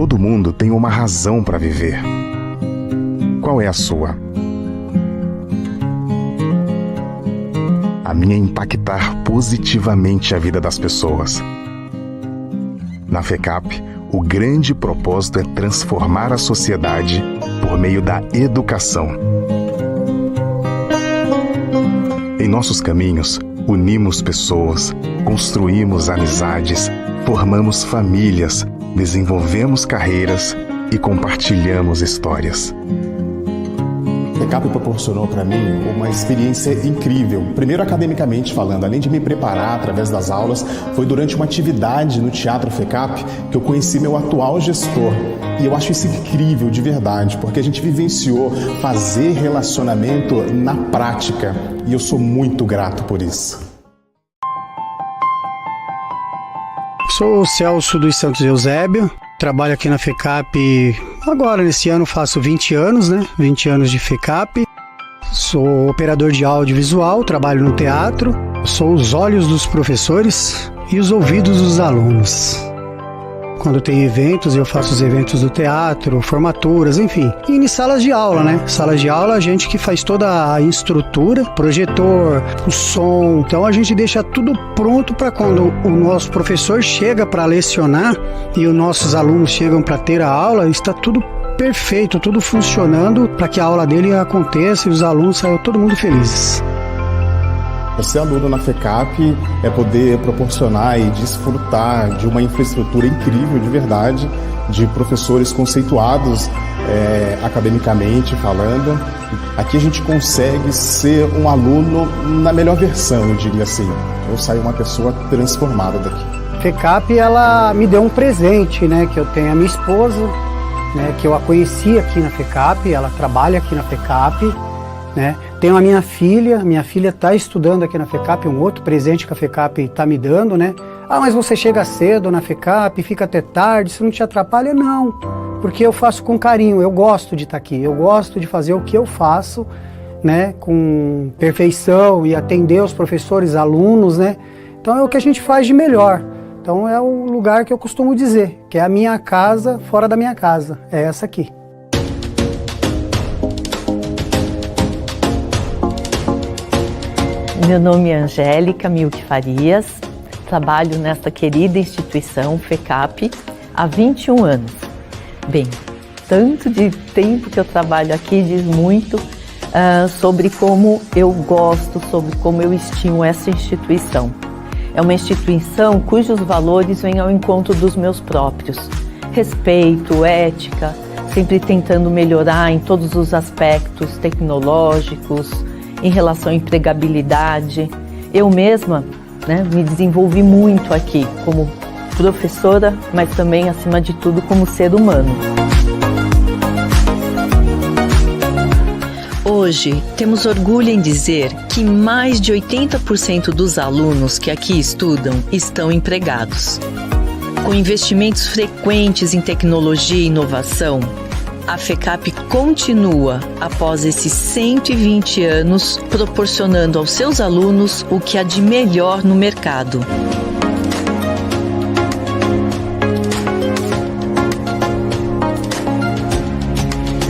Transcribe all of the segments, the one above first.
Todo mundo tem uma razão para viver. Qual é a sua? A minha é impactar positivamente a vida das pessoas. Na FECAP, o grande propósito é transformar a sociedade por meio da educação. Em nossos caminhos, unimos pessoas, construímos amizades, formamos famílias, desenvolvemos carreiras e compartilhamos histórias. A FECAP proporcionou para mim uma experiência incrível. Primeiro, academicamente falando, além de me preparar através das aulas, foi durante uma atividade no Teatro FECAP que eu conheci meu atual gestor. E eu acho isso incrível, de verdade, porque a gente vivenciou fazer relacionamento na prática. E eu sou muito grato por isso. Sou o Celso dos Santos Eusébio, trabalho aqui na FECAP, agora nesse ano faço 20 anos, 20 anos de FECAP. Sou operador de audiovisual, trabalho no teatro, sou os olhos dos professores e os ouvidos dos alunos. Quando tem eventos, eu faço os eventos do teatro, formaturas, enfim. E em salas de aula, Salas de aula, a gente que faz toda a estrutura, projetor, o som. Então a gente deixa tudo pronto para quando o nosso professor chega para lecionar e os nossos alunos chegam para ter a aula, está tudo perfeito, tudo funcionando para que a aula dele aconteça e os alunos saiam todo mundo felizes. Ser aluno na FECAP é poder proporcionar e desfrutar de uma infraestrutura incrível, de verdade, de professores conceituados academicamente falando. Aqui a gente consegue ser um aluno na melhor versão, eu diria assim. Eu saio uma pessoa transformada daqui. A FECAP, ela me deu um presente, que eu tenho a minha esposa, que eu a conheci aqui na FECAP, ela trabalha aqui na FECAP, Tenho a minha filha está estudando aqui na FECAP, um outro presente que a FECAP está me dando, Ah, mas você chega cedo na FECAP, fica até tarde, isso não te atrapalha? Não, porque eu faço com carinho, eu gosto de estar aqui, eu gosto de fazer o que eu faço, com perfeição e atender os professores, alunos, Então é o que a gente faz de melhor. Então é o lugar que eu costumo dizer, que é a minha casa fora da minha casa, é essa aqui. Meu nome é Angélica Milk Farias, trabalho nesta querida instituição FECAP há 21 anos. Bem, tanto de tempo que eu trabalho aqui diz muito sobre como eu gosto, sobre como eu estimo essa instituição. É uma instituição cujos valores vêm ao encontro dos meus próprios. Respeito, ética, sempre tentando melhorar em todos os aspectos tecnológicos, em relação à empregabilidade. Eu mesma me desenvolvi muito aqui como professora, mas também, acima de tudo, como ser humano. Hoje, temos orgulho em dizer que mais de 80% dos alunos que aqui estudam estão empregados. Com investimentos frequentes em tecnologia e inovação, a FECAP continua, após esses 120 anos, proporcionando aos seus alunos o que há de melhor no mercado.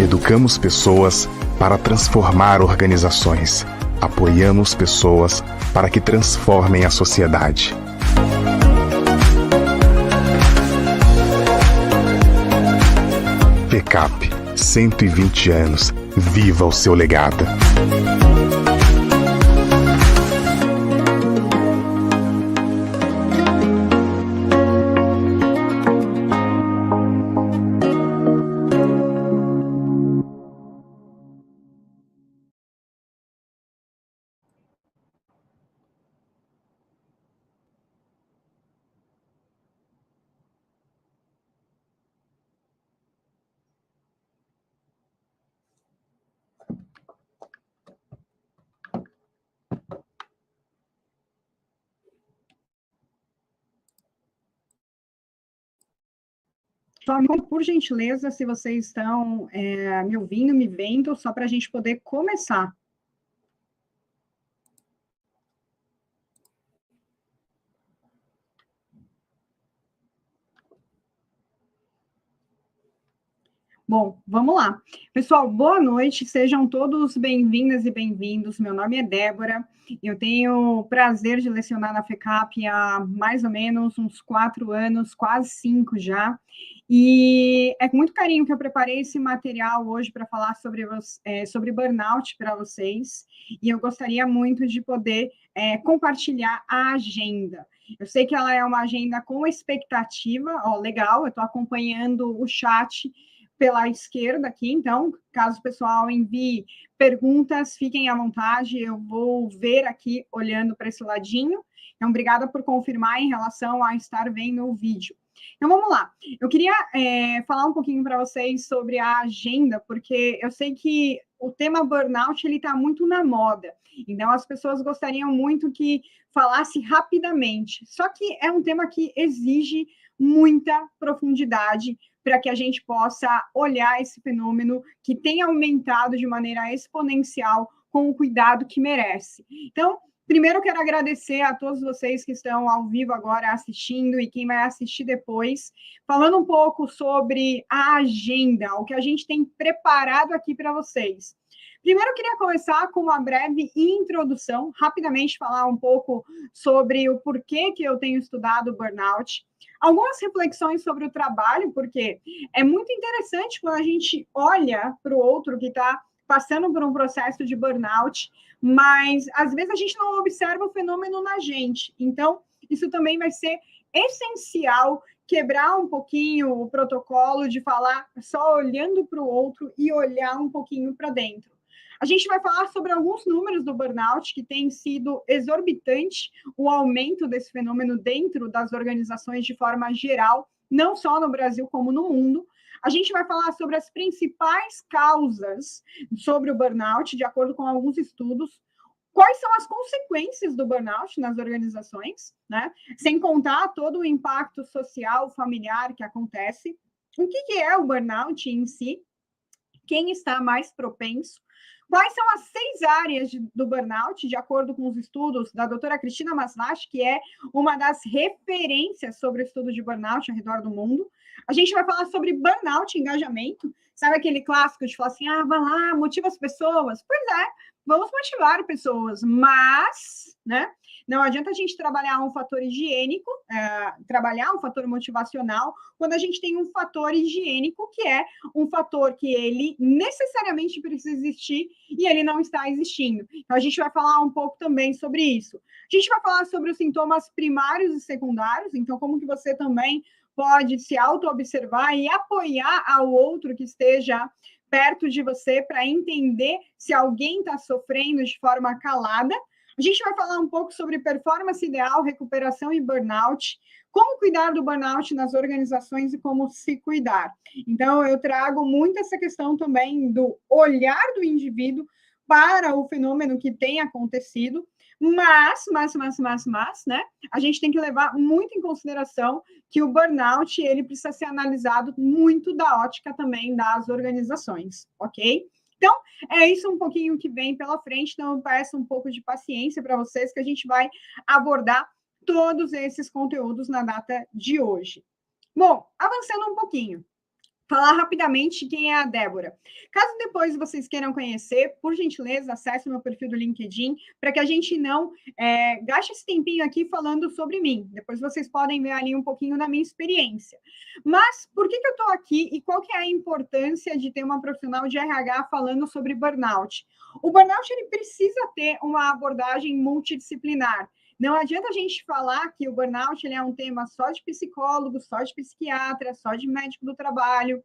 Educamos pessoas para transformar organizações. Apoiamos pessoas para que transformem a sociedade. FECAP, 120 anos. Viva o seu legado! Só, por gentileza, se vocês estão me ouvindo, me vendo, só para a gente poder começar. Bom, vamos lá. Pessoal, boa noite, sejam todos bem-vindas e bem-vindos. Meu nome é Débora, eu tenho o prazer de lecionar na FECAP há mais ou menos uns 4 anos, quase 5 já, e é com muito carinho que eu preparei esse material hoje para falar sobre burnout para vocês, e eu gostaria muito de poder compartilhar a agenda. Eu sei que ela é uma agenda com expectativa, ó, legal, eu estou acompanhando o chat pela esquerda aqui, então, caso o pessoal envie perguntas, fiquem à vontade, eu vou ver aqui, olhando para esse ladinho. Então, obrigada por confirmar em relação a estar vendo o vídeo. Então, vamos lá. Eu queria falar um pouquinho para vocês sobre a agenda, porque eu sei que o tema burnout, ele está muito na moda. Então, as pessoas gostariam muito que falasse rapidamente. Só que é um tema que exige muita profundidade, para que a gente possa olhar esse fenômeno que tem aumentado de maneira exponencial com o cuidado que merece. Então, primeiro eu quero agradecer a todos vocês que estão ao vivo agora assistindo e quem vai assistir depois, falando um pouco sobre a agenda, o que a gente tem preparado aqui para vocês. Primeiro, eu queria começar com uma breve introdução, rapidamente falar um pouco sobre o porquê que eu tenho estudado burnout, algumas reflexões sobre o trabalho, porque é muito interessante quando a gente olha para o outro que está passando por um processo de burnout, mas às vezes a gente não observa o fenômeno na gente. Então, isso também vai ser essencial, quebrar um pouquinho o protocolo de falar só olhando para o outro e olhar um pouquinho para dentro. A gente vai falar sobre alguns números do burnout, que tem sido exorbitante o aumento desse fenômeno dentro das organizações de forma geral, não só no Brasil como no mundo. A gente vai falar sobre as principais causas sobre o burnout, de acordo com alguns estudos, quais são as consequências do burnout nas organizações, né? Sem contar todo o impacto social, familiar que acontece. O que é o burnout em si? Quem está mais propenso? Quais são as 6 áreas do burnout, de acordo com os estudos da doutora Cristina Maslach, que é uma das referências sobre o estudo de burnout ao redor do mundo. A gente vai falar sobre burnout e engajamento. Sabe aquele clássico de falar assim, vai lá, motiva as pessoas? Pois é, vamos motivar pessoas, mas, né, não adianta a gente trabalhar um fator higiênico, trabalhar um fator motivacional, quando a gente tem um fator higiênico, que é um fator que ele necessariamente precisa existir e ele não está existindo. Então, a gente vai falar um pouco também sobre isso. A gente vai falar sobre os sintomas primários e secundários, então, como que você também pode se auto-observar e apoiar ao outro que esteja perto de você para entender se alguém está sofrendo de forma calada. A gente vai falar um pouco sobre performance ideal, recuperação e burnout, como cuidar do burnout nas organizações e como se cuidar. Então, eu trago muito essa questão também do olhar do indivíduo para o fenômeno que tem acontecido, mas, né, a gente tem que levar muito em consideração que o burnout, ele precisa ser analisado muito da ótica também das organizações, ok? Então, é isso um pouquinho que vem pela frente, então eu peço um pouco de paciência para vocês, que a gente vai abordar todos esses conteúdos na data de hoje. Bom, avançando um pouquinho, falar rapidamente quem é a Débora. Caso depois vocês queiram conhecer, por gentileza, acesse meu perfil do LinkedIn, para que a gente não gaste esse tempinho aqui falando sobre mim. Depois vocês podem ver ali um pouquinho da minha experiência. Mas por que eu estou aqui e qual que é a importância de ter uma profissional de RH falando sobre burnout? O burnout, ele precisa ter uma abordagem multidisciplinar. Não adianta a gente falar que o burnout ele é um tema só de psicólogo, só de psiquiatra, só de médico do trabalho,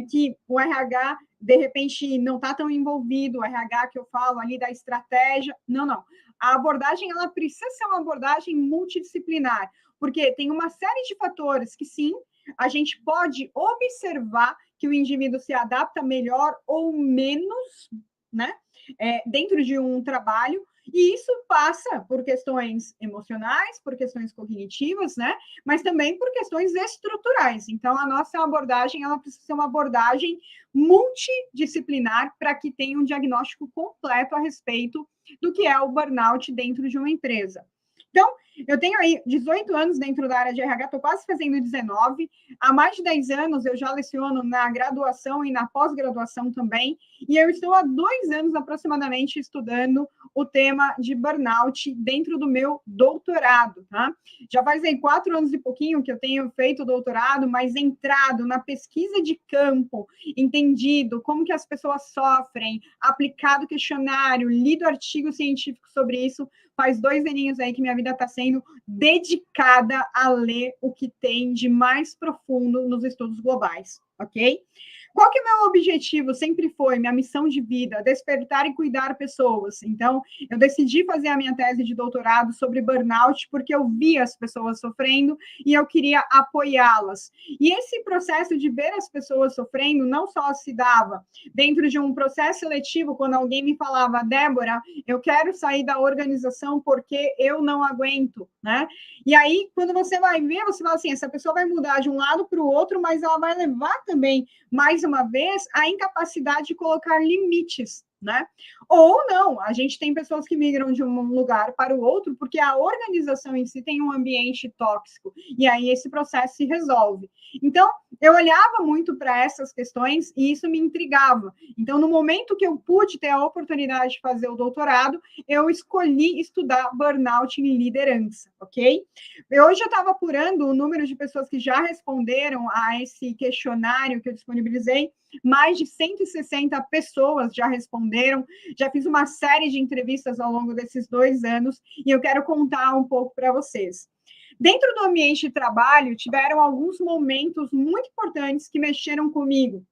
que o RH, de repente, não está tão envolvido, o RH que eu falo ali da estratégia. Não, não. A abordagem ela precisa ser uma abordagem multidisciplinar, porque tem uma série de fatores que, sim, a gente pode observar que o indivíduo se adapta melhor ou menos, né, dentro de um trabalho, e isso passa por questões emocionais, por questões cognitivas, né? Mas também por questões estruturais. Então, a nossa abordagem, ela precisa ser uma abordagem multidisciplinar para que tenha um diagnóstico completo a respeito do que é o burnout dentro de uma empresa. Então, Eu tenho aí 18 anos dentro da área de RH, estou quase fazendo 19. Há mais de 10 anos eu já leciono na graduação e na pós-graduação também, e eu estou há 2 anos aproximadamente estudando o tema de burnout dentro do meu doutorado, tá? Já faz aí 4 anos e pouquinho que eu tenho feito o doutorado, mas entrado na pesquisa de campo, entendido como que as pessoas sofrem, aplicado questionário, lido artigos científicos sobre isso, faz 2 aninhos aí que minha vida está sendo dedicada a ler o que tem de mais profundo nos estudos globais, ok? Qual que é o meu objetivo? Sempre foi, minha missão de vida, despertar e cuidar pessoas. Então, eu decidi fazer a minha tese de doutorado sobre burnout porque eu via as pessoas sofrendo e eu queria apoiá-las. E esse processo de ver as pessoas sofrendo não só se dava dentro de um processo seletivo, quando alguém me falava, Débora, eu quero sair da organização porque eu não aguento, né? E aí, quando você vai ver, você fala assim, essa pessoa vai mudar de um lado para o outro, mas ela vai levar também, mais uma vez, a incapacidade de colocar limites, né? Ou não, a gente tem pessoas que migram de um lugar para o outro porque a organização em si tem um ambiente tóxico, e aí esse processo se resolve. Então, eu olhava muito para essas questões e isso me intrigava. Então, no momento que eu pude ter a oportunidade de fazer o doutorado, eu escolhi estudar burnout em liderança, ok? Hoje eu estava apurando o número de pessoas que já responderam a esse questionário que eu disponibilizei, mais de 160 pessoas já responderam, já fiz uma série de entrevistas ao longo desses 2 anos, e eu quero contar um pouco para vocês. Dentro do ambiente de trabalho, tiveram alguns momentos muito importantes que mexeram comigo.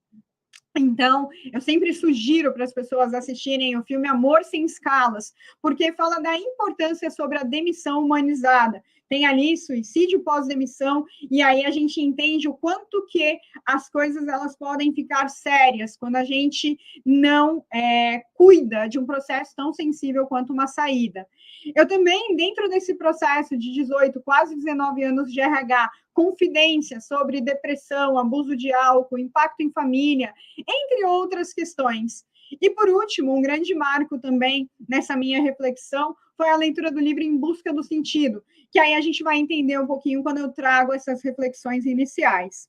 Então, eu sempre sugiro para as pessoas assistirem o filme Amor Sem Escalas, porque fala da importância sobre a demissão humanizada. Tem ali suicídio pós-demissão, e aí a gente entende o quanto que as coisas elas podem ficar sérias quando a gente não cuida de um processo tão sensível quanto uma saída. Eu também, dentro desse processo de 18, quase 19 anos de RH, confidência sobre depressão, abuso de álcool, impacto em família, entre outras questões. E, por último, um grande marco também nessa minha reflexão foi a leitura do livro Em Busca do Sentido, que aí a gente vai entender um pouquinho quando eu trago essas reflexões iniciais.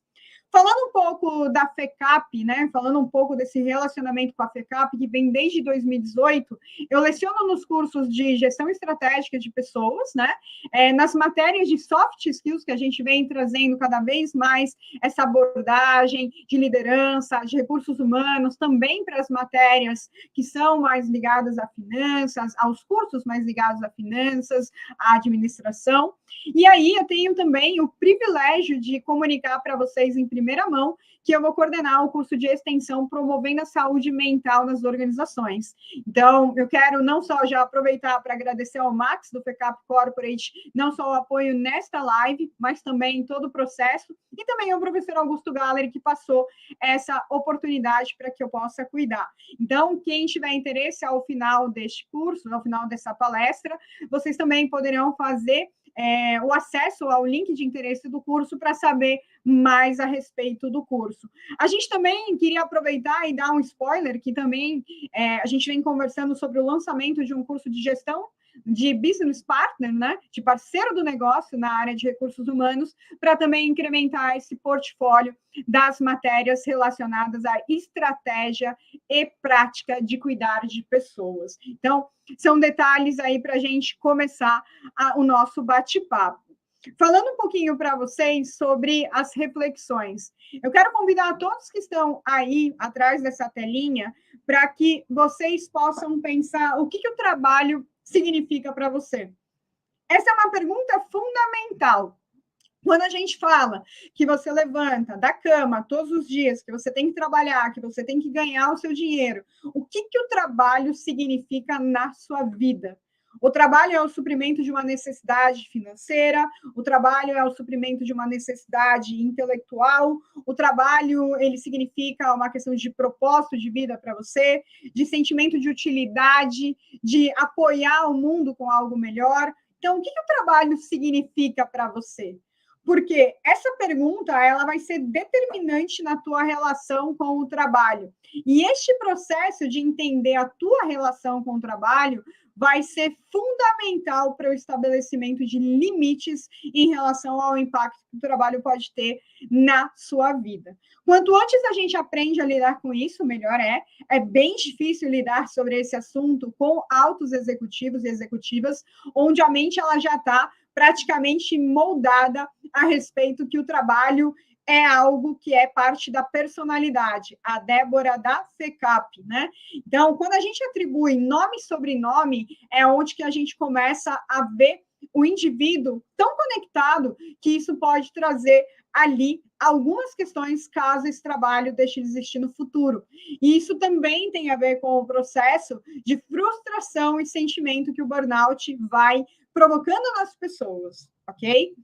Falando um pouco da FECAP, né? Falando um pouco desse relacionamento com a FECAP, que vem desde 2018, eu leciono nos cursos de gestão estratégica de pessoas, né? Nas matérias de soft skills, que a gente vem trazendo cada vez mais essa abordagem de liderança, de recursos humanos, também para as matérias que são mais ligadas a finanças, aos cursos mais ligados a finanças, à administração. E aí eu tenho também o privilégio de comunicar para vocês em primeira mão que eu vou coordenar o curso de extensão promovendo a saúde mental nas organizações. Então, eu quero não só já aproveitar para agradecer ao Max, do FECAP Corporate, não só o apoio nesta live, mas também em todo o processo, e também ao professor Augusto Galleri, que passou essa oportunidade para que eu possa cuidar. Então, quem tiver interesse ao final deste curso, ao final dessa palestra, vocês também poderão fazer o acesso ao link de interesse do curso para saber mais a respeito do curso. A gente também queria aproveitar e dar um spoiler, que também a gente vem conversando sobre o lançamento de um curso de gestão de business partner, né, de parceiro do negócio na área de recursos humanos, para também incrementar esse portfólio das matérias relacionadas à estratégia e prática de cuidar de pessoas. Então, são detalhes aí para a gente começar o nosso bate-papo. Falando um pouquinho para vocês sobre as reflexões, eu quero convidar todos que estão aí atrás dessa telinha para que vocês possam pensar o que o trabalho significa para você. Essa é uma pergunta fundamental. Quando a gente fala que você levanta da cama todos os dias, que você tem que trabalhar, que você tem que ganhar o seu dinheiro, o que o trabalho significa na sua vida? O trabalho é o suprimento de uma necessidade financeira, o trabalho é o suprimento de uma necessidade intelectual, o trabalho, ele significa uma questão de propósito de vida para você, de sentimento de utilidade, de apoiar o mundo com algo melhor. Então, o que o trabalho significa para você? Porque essa pergunta, ela vai ser determinante na tua relação com o trabalho. E este processo de entender a tua relação com o trabalho vai ser fundamental para o estabelecimento de limites em relação ao impacto que o trabalho pode ter na sua vida. Quanto antes a gente aprende a lidar com isso, melhor é. É bem difícil lidar sobre esse assunto com altos executivos e executivas, onde a mente ela já está praticamente moldada a respeito que o trabalho é algo que é parte da personalidade, a Débora da FECAP, né? Então, quando a gente atribui nome e sobrenome, é onde que a gente começa a ver o indivíduo tão conectado que isso pode trazer ali algumas questões caso esse trabalho deixe de existir no futuro. E isso também tem a ver com o processo de frustração e sentimento que o burnout vai provocando nas pessoas, ok?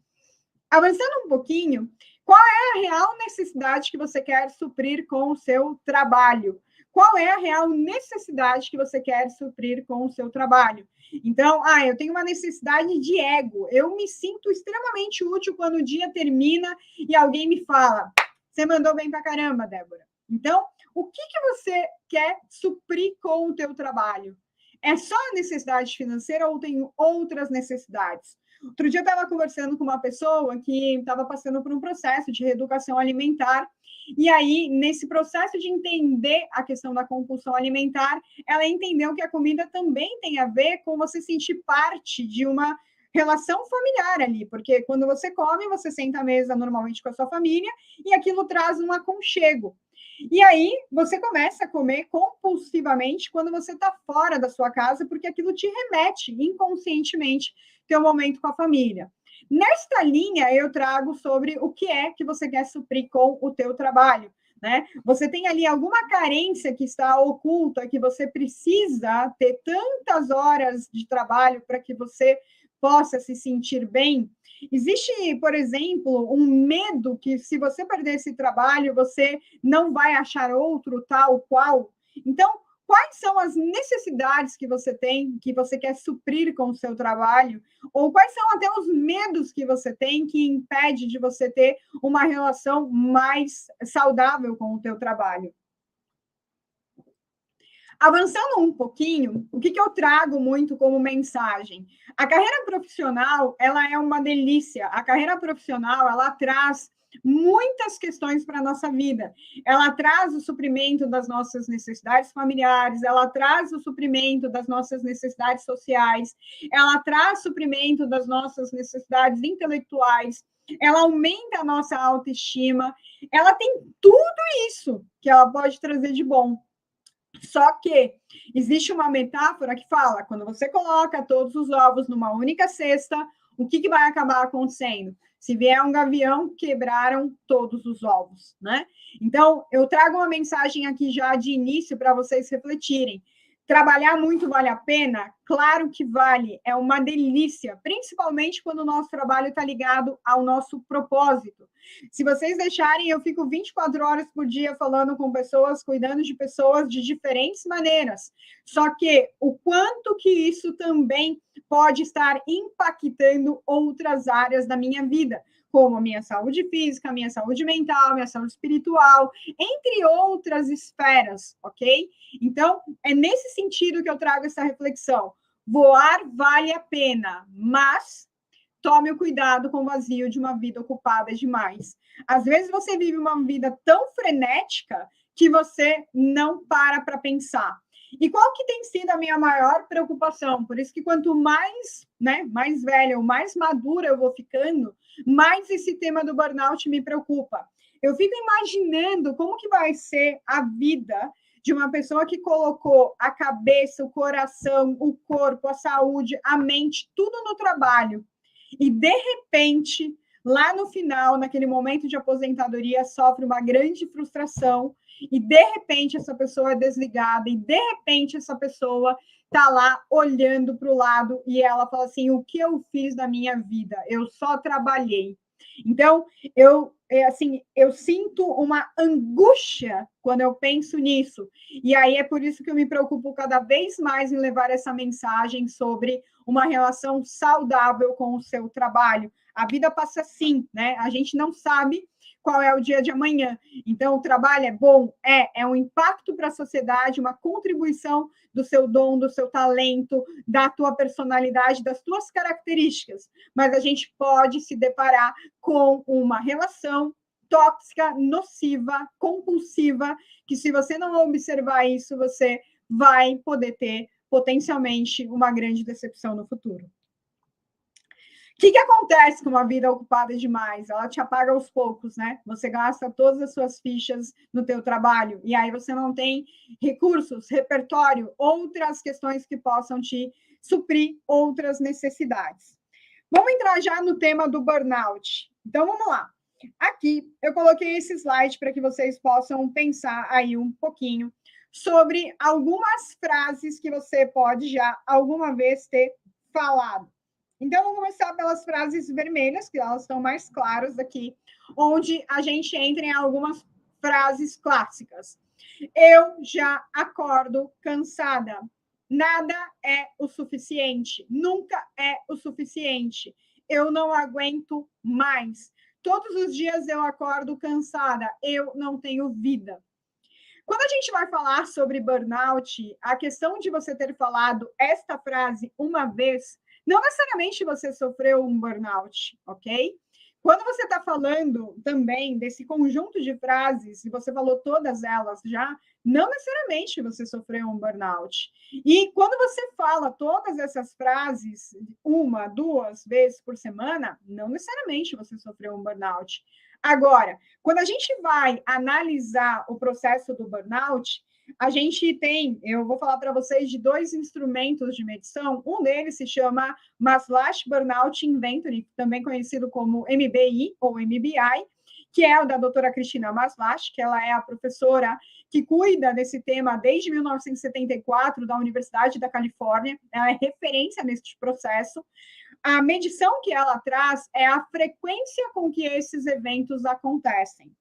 Avançando um pouquinho, qual é a real necessidade que você quer suprir com o seu trabalho? Qual é a real necessidade que você quer suprir com o seu trabalho? Então, eu tenho uma necessidade de ego. Eu me sinto extremamente útil quando o dia termina e alguém me fala: você mandou bem pra caramba, Débora. Então, o que você quer suprir com o teu trabalho? É só a necessidade financeira ou tem outras necessidades? Outro dia eu estava conversando com uma pessoa que estava passando por um processo de reeducação alimentar, e aí, nesse processo de entender a questão da compulsão alimentar, ela entendeu que a comida também tem a ver com você sentir parte de uma relação familiar ali, porque quando você come, você senta à mesa normalmente com a sua família, e aquilo traz um aconchego. E aí, você começa a comer compulsivamente quando você está fora da sua casa, porque aquilo te remete inconscientemente teu momento com a família. Nesta linha, eu trago sobre o que é que você quer suprir com o teu trabalho, né? Você tem ali alguma carência que está oculta, que você precisa ter tantas horas de trabalho para que você possa se sentir bem? Existe, por exemplo, um medo que se você perder esse trabalho, você não vai achar outro tal qual? Então, quais são as necessidades que você tem, que você quer suprir com o seu trabalho? Ou quais são até os medos que você tem que impede de você ter uma relação mais saudável com o teu trabalho? Avançando um pouquinho, o que eu trago muito como mensagem? A carreira profissional, ela é uma delícia. A carreira profissional, ela traz muitas questões para a nossa vida. Ela traz o suprimento das nossas necessidades familiares, ela traz o suprimento das nossas necessidades sociais, ela traz suprimento das nossas necessidades intelectuais, ela aumenta a nossa autoestima, ela tem tudo isso que ela pode trazer de bom. Só que existe uma metáfora que fala, quando você coloca todos os ovos numa única cesta, o que vai acabar acontecendo? Se vier um gavião, quebraram todos os ovos, né? Então, eu trago uma mensagem aqui já de início para vocês refletirem. Trabalhar muito vale a pena? Claro que vale, é uma delícia, principalmente quando o nosso trabalho está ligado ao nosso propósito. Se vocês deixarem, eu fico 24 horas por dia falando com pessoas, cuidando de pessoas de diferentes maneiras. Só que o quanto que isso também pode estar impactando outras áreas da minha vida, como a minha saúde física, a minha saúde mental, a minha saúde espiritual, entre outras esferas, ok? Então, é nesse sentido que eu trago essa reflexão. Voar vale a pena, mas tome o cuidado com o vazio de uma vida ocupada demais. Às vezes você vive uma vida tão frenética que você não para pensar. E qual que tem sido a minha maior preocupação? Por isso que quanto mais, mais velha ou mais madura eu vou ficando, mais esse tema do burnout me preocupa. Eu fico imaginando como que vai ser a vida de uma pessoa que colocou a cabeça, o coração, o corpo, a saúde, a mente, tudo no trabalho. E, de repente, lá no final, naquele momento de aposentadoria, sofre uma grande frustração e, de repente, essa pessoa é desligada e, de repente, essa pessoa está lá olhando para o lado e ela fala assim, o que eu fiz na minha vida? Eu só trabalhei. Então, eu assim, eu sinto uma angústia quando eu penso nisso. E aí é por isso que eu me preocupo cada vez mais em levar essa mensagem sobre uma relação saudável com o seu trabalho. A vida passa assim, né? A gente não sabe qual é o dia de amanhã. Então, o trabalho é bom? É um impacto para a sociedade, uma contribuição do seu dom, do seu talento, da tua personalidade, das tuas características. Mas a gente pode se deparar com uma relação tóxica, nociva, compulsiva, que se você não observar isso, você vai poder ter potencialmente uma grande decepção no futuro. O que acontece com uma vida ocupada demais? Ela te apaga aos poucos, né? Você gasta todas as suas fichas no teu trabalho e aí você não tem recursos, repertório, outras questões que possam te suprir outras necessidades. Vamos entrar já no tema do burnout. Então, vamos lá. Aqui, eu coloquei esse slide para que vocês possam pensar aí um pouquinho sobre algumas frases que você pode já alguma vez ter falado. Então, vou começar pelas frases vermelhas, que elas estão mais claras aqui, onde a gente entra em algumas frases clássicas. Eu já acordo cansada. Nada é o suficiente. Nunca é o suficiente. Eu não aguento mais. Todos os dias eu acordo cansada. Eu não tenho vida. Quando a gente vai falar sobre burnout, a questão de você ter falado esta frase uma vez, não necessariamente você sofreu um burnout, ok? Quando você está falando também desse conjunto de frases, e você falou todas elas já, não necessariamente você sofreu um burnout. E quando você fala todas essas frases, uma, duas vezes por semana, não necessariamente você sofreu um burnout. Agora, quando a gente vai analisar o processo do burnout, a gente tem, eu vou falar para vocês de 2 instrumentos de medição. Um deles se chama Maslach Burnout Inventory, também conhecido como MBI ou MBI, que é o da doutora Cristina Maslach, que ela é a professora que cuida desse tema desde 1974 da Universidade da Califórnia. Ela é referência nesse processo. A medição que ela traz é a frequência com que esses eventos acontecem.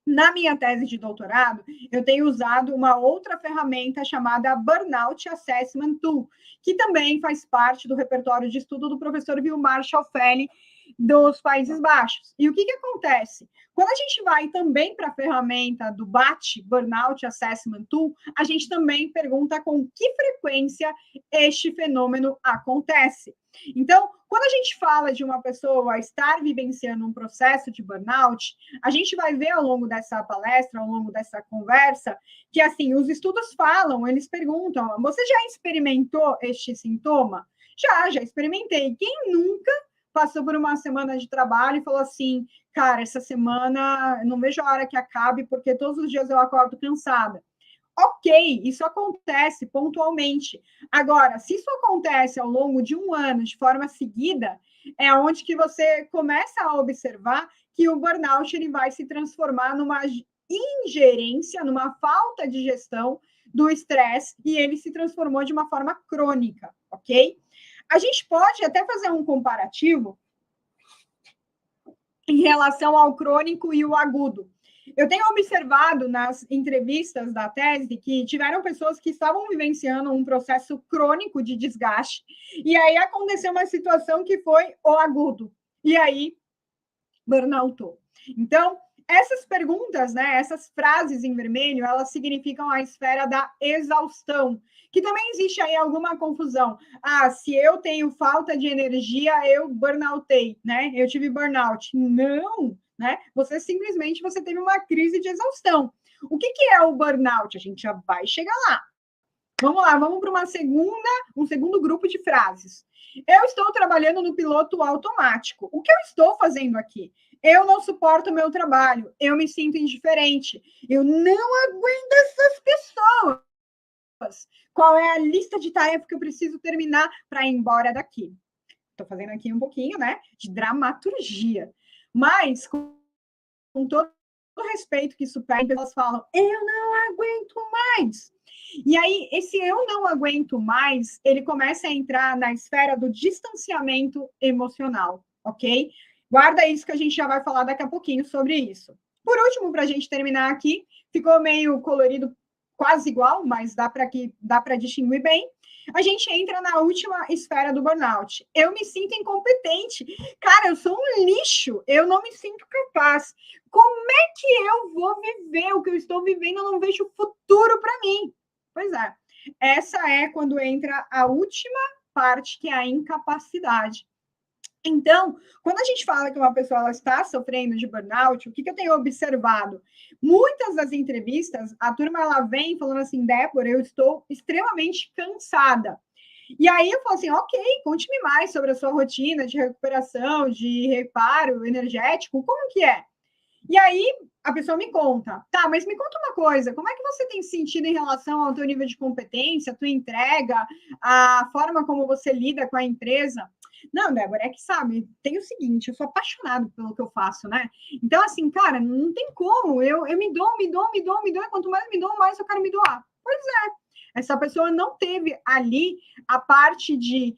Na minha tese de doutorado, eu tenho usado uma outra ferramenta chamada Burnout Assessment Tool, que também faz parte do repertório de estudo do professor Vilmar Schaufelli, dos Países Baixos. E o que acontece? Quando a gente vai também para a ferramenta do BAT, Burnout Assessment Tool, a gente também pergunta com que frequência este fenômeno acontece. Então, quando a gente fala de uma pessoa estar vivenciando um processo de burnout, a gente vai ver ao longo dessa palestra, ao longo dessa conversa, que assim, os estudos falam, eles perguntam, você já experimentou este sintoma? Já experimentei. Quem nunca passou por uma semana de trabalho e falou assim, cara, essa semana não vejo a hora que acabe, porque todos os dias eu acordo cansada. Ok, isso acontece pontualmente. Agora, se isso acontece ao longo de um ano, de forma seguida, é onde que você começa a observar que o burnout ele vai se transformar numa ingerência, numa falta de gestão do estresse, e ele se transformou de uma forma crônica, ok? A gente pode até fazer um comparativo em relação ao crônico e o agudo. Eu tenho observado nas entrevistas da tese que tiveram pessoas que estavam vivenciando um processo crônico de desgaste, e aí aconteceu uma situação que foi o agudo, e aí burnoutou. Então, essas perguntas, né, essas frases em vermelho, elas significam a esfera da exaustão, que também existe aí alguma confusão. Ah, se eu tenho falta de energia, eu burnoutei, né? Eu tive burnout. Não, né? Você simplesmente teve uma crise de exaustão. O que é o burnout? A gente já vai chegar lá. Vamos lá, vamos para um segundo grupo de frases. Eu estou trabalhando no piloto automático. O que eu estou fazendo aqui? Eu não suporto o meu trabalho. Eu me sinto indiferente. Eu não aguento essas pessoas. Qual é a lista de tarefas que eu preciso terminar para ir embora daqui? Estou fazendo aqui um pouquinho, né, de dramaturgia. Mas, com todo o respeito que isso pede, elas falam, eu não aguento mais. E aí, esse eu não aguento mais, ele começa a entrar na esfera do distanciamento emocional, ok? Guarda isso que a gente já vai falar daqui a pouquinho sobre isso. Por último, para a gente terminar aqui, ficou meio colorido quase igual, mas dá para distinguir bem. A gente entra na última esfera do burnout. Eu me sinto incompetente. Cara, eu sou um lixo. Eu não me sinto capaz. Como é que eu vou viver o que eu estou vivendo? Eu não vejo futuro para mim. Pois é. Essa é quando entra a última parte, que é a incapacidade. Então, quando a gente fala que uma pessoa ela está sofrendo de burnout, o que eu tenho observado? Muitas das entrevistas, a turma ela vem falando assim, Débora, eu estou extremamente cansada. E aí eu falo assim, ok, conte-me mais sobre a sua rotina de recuperação, de reparo energético, como que é? E aí a pessoa me conta, tá, mas me conta uma coisa, como é que você tem sentido em relação ao teu nível de competência, a tua entrega, a forma como você lida com a empresa? Não, Débora, é que, sabe, tem o seguinte, eu sou apaixonado pelo que eu faço, né? Então, assim, cara, não tem como, eu me dou, e quanto mais me dou, mais eu quero me doar. Pois é, essa pessoa não teve ali a parte de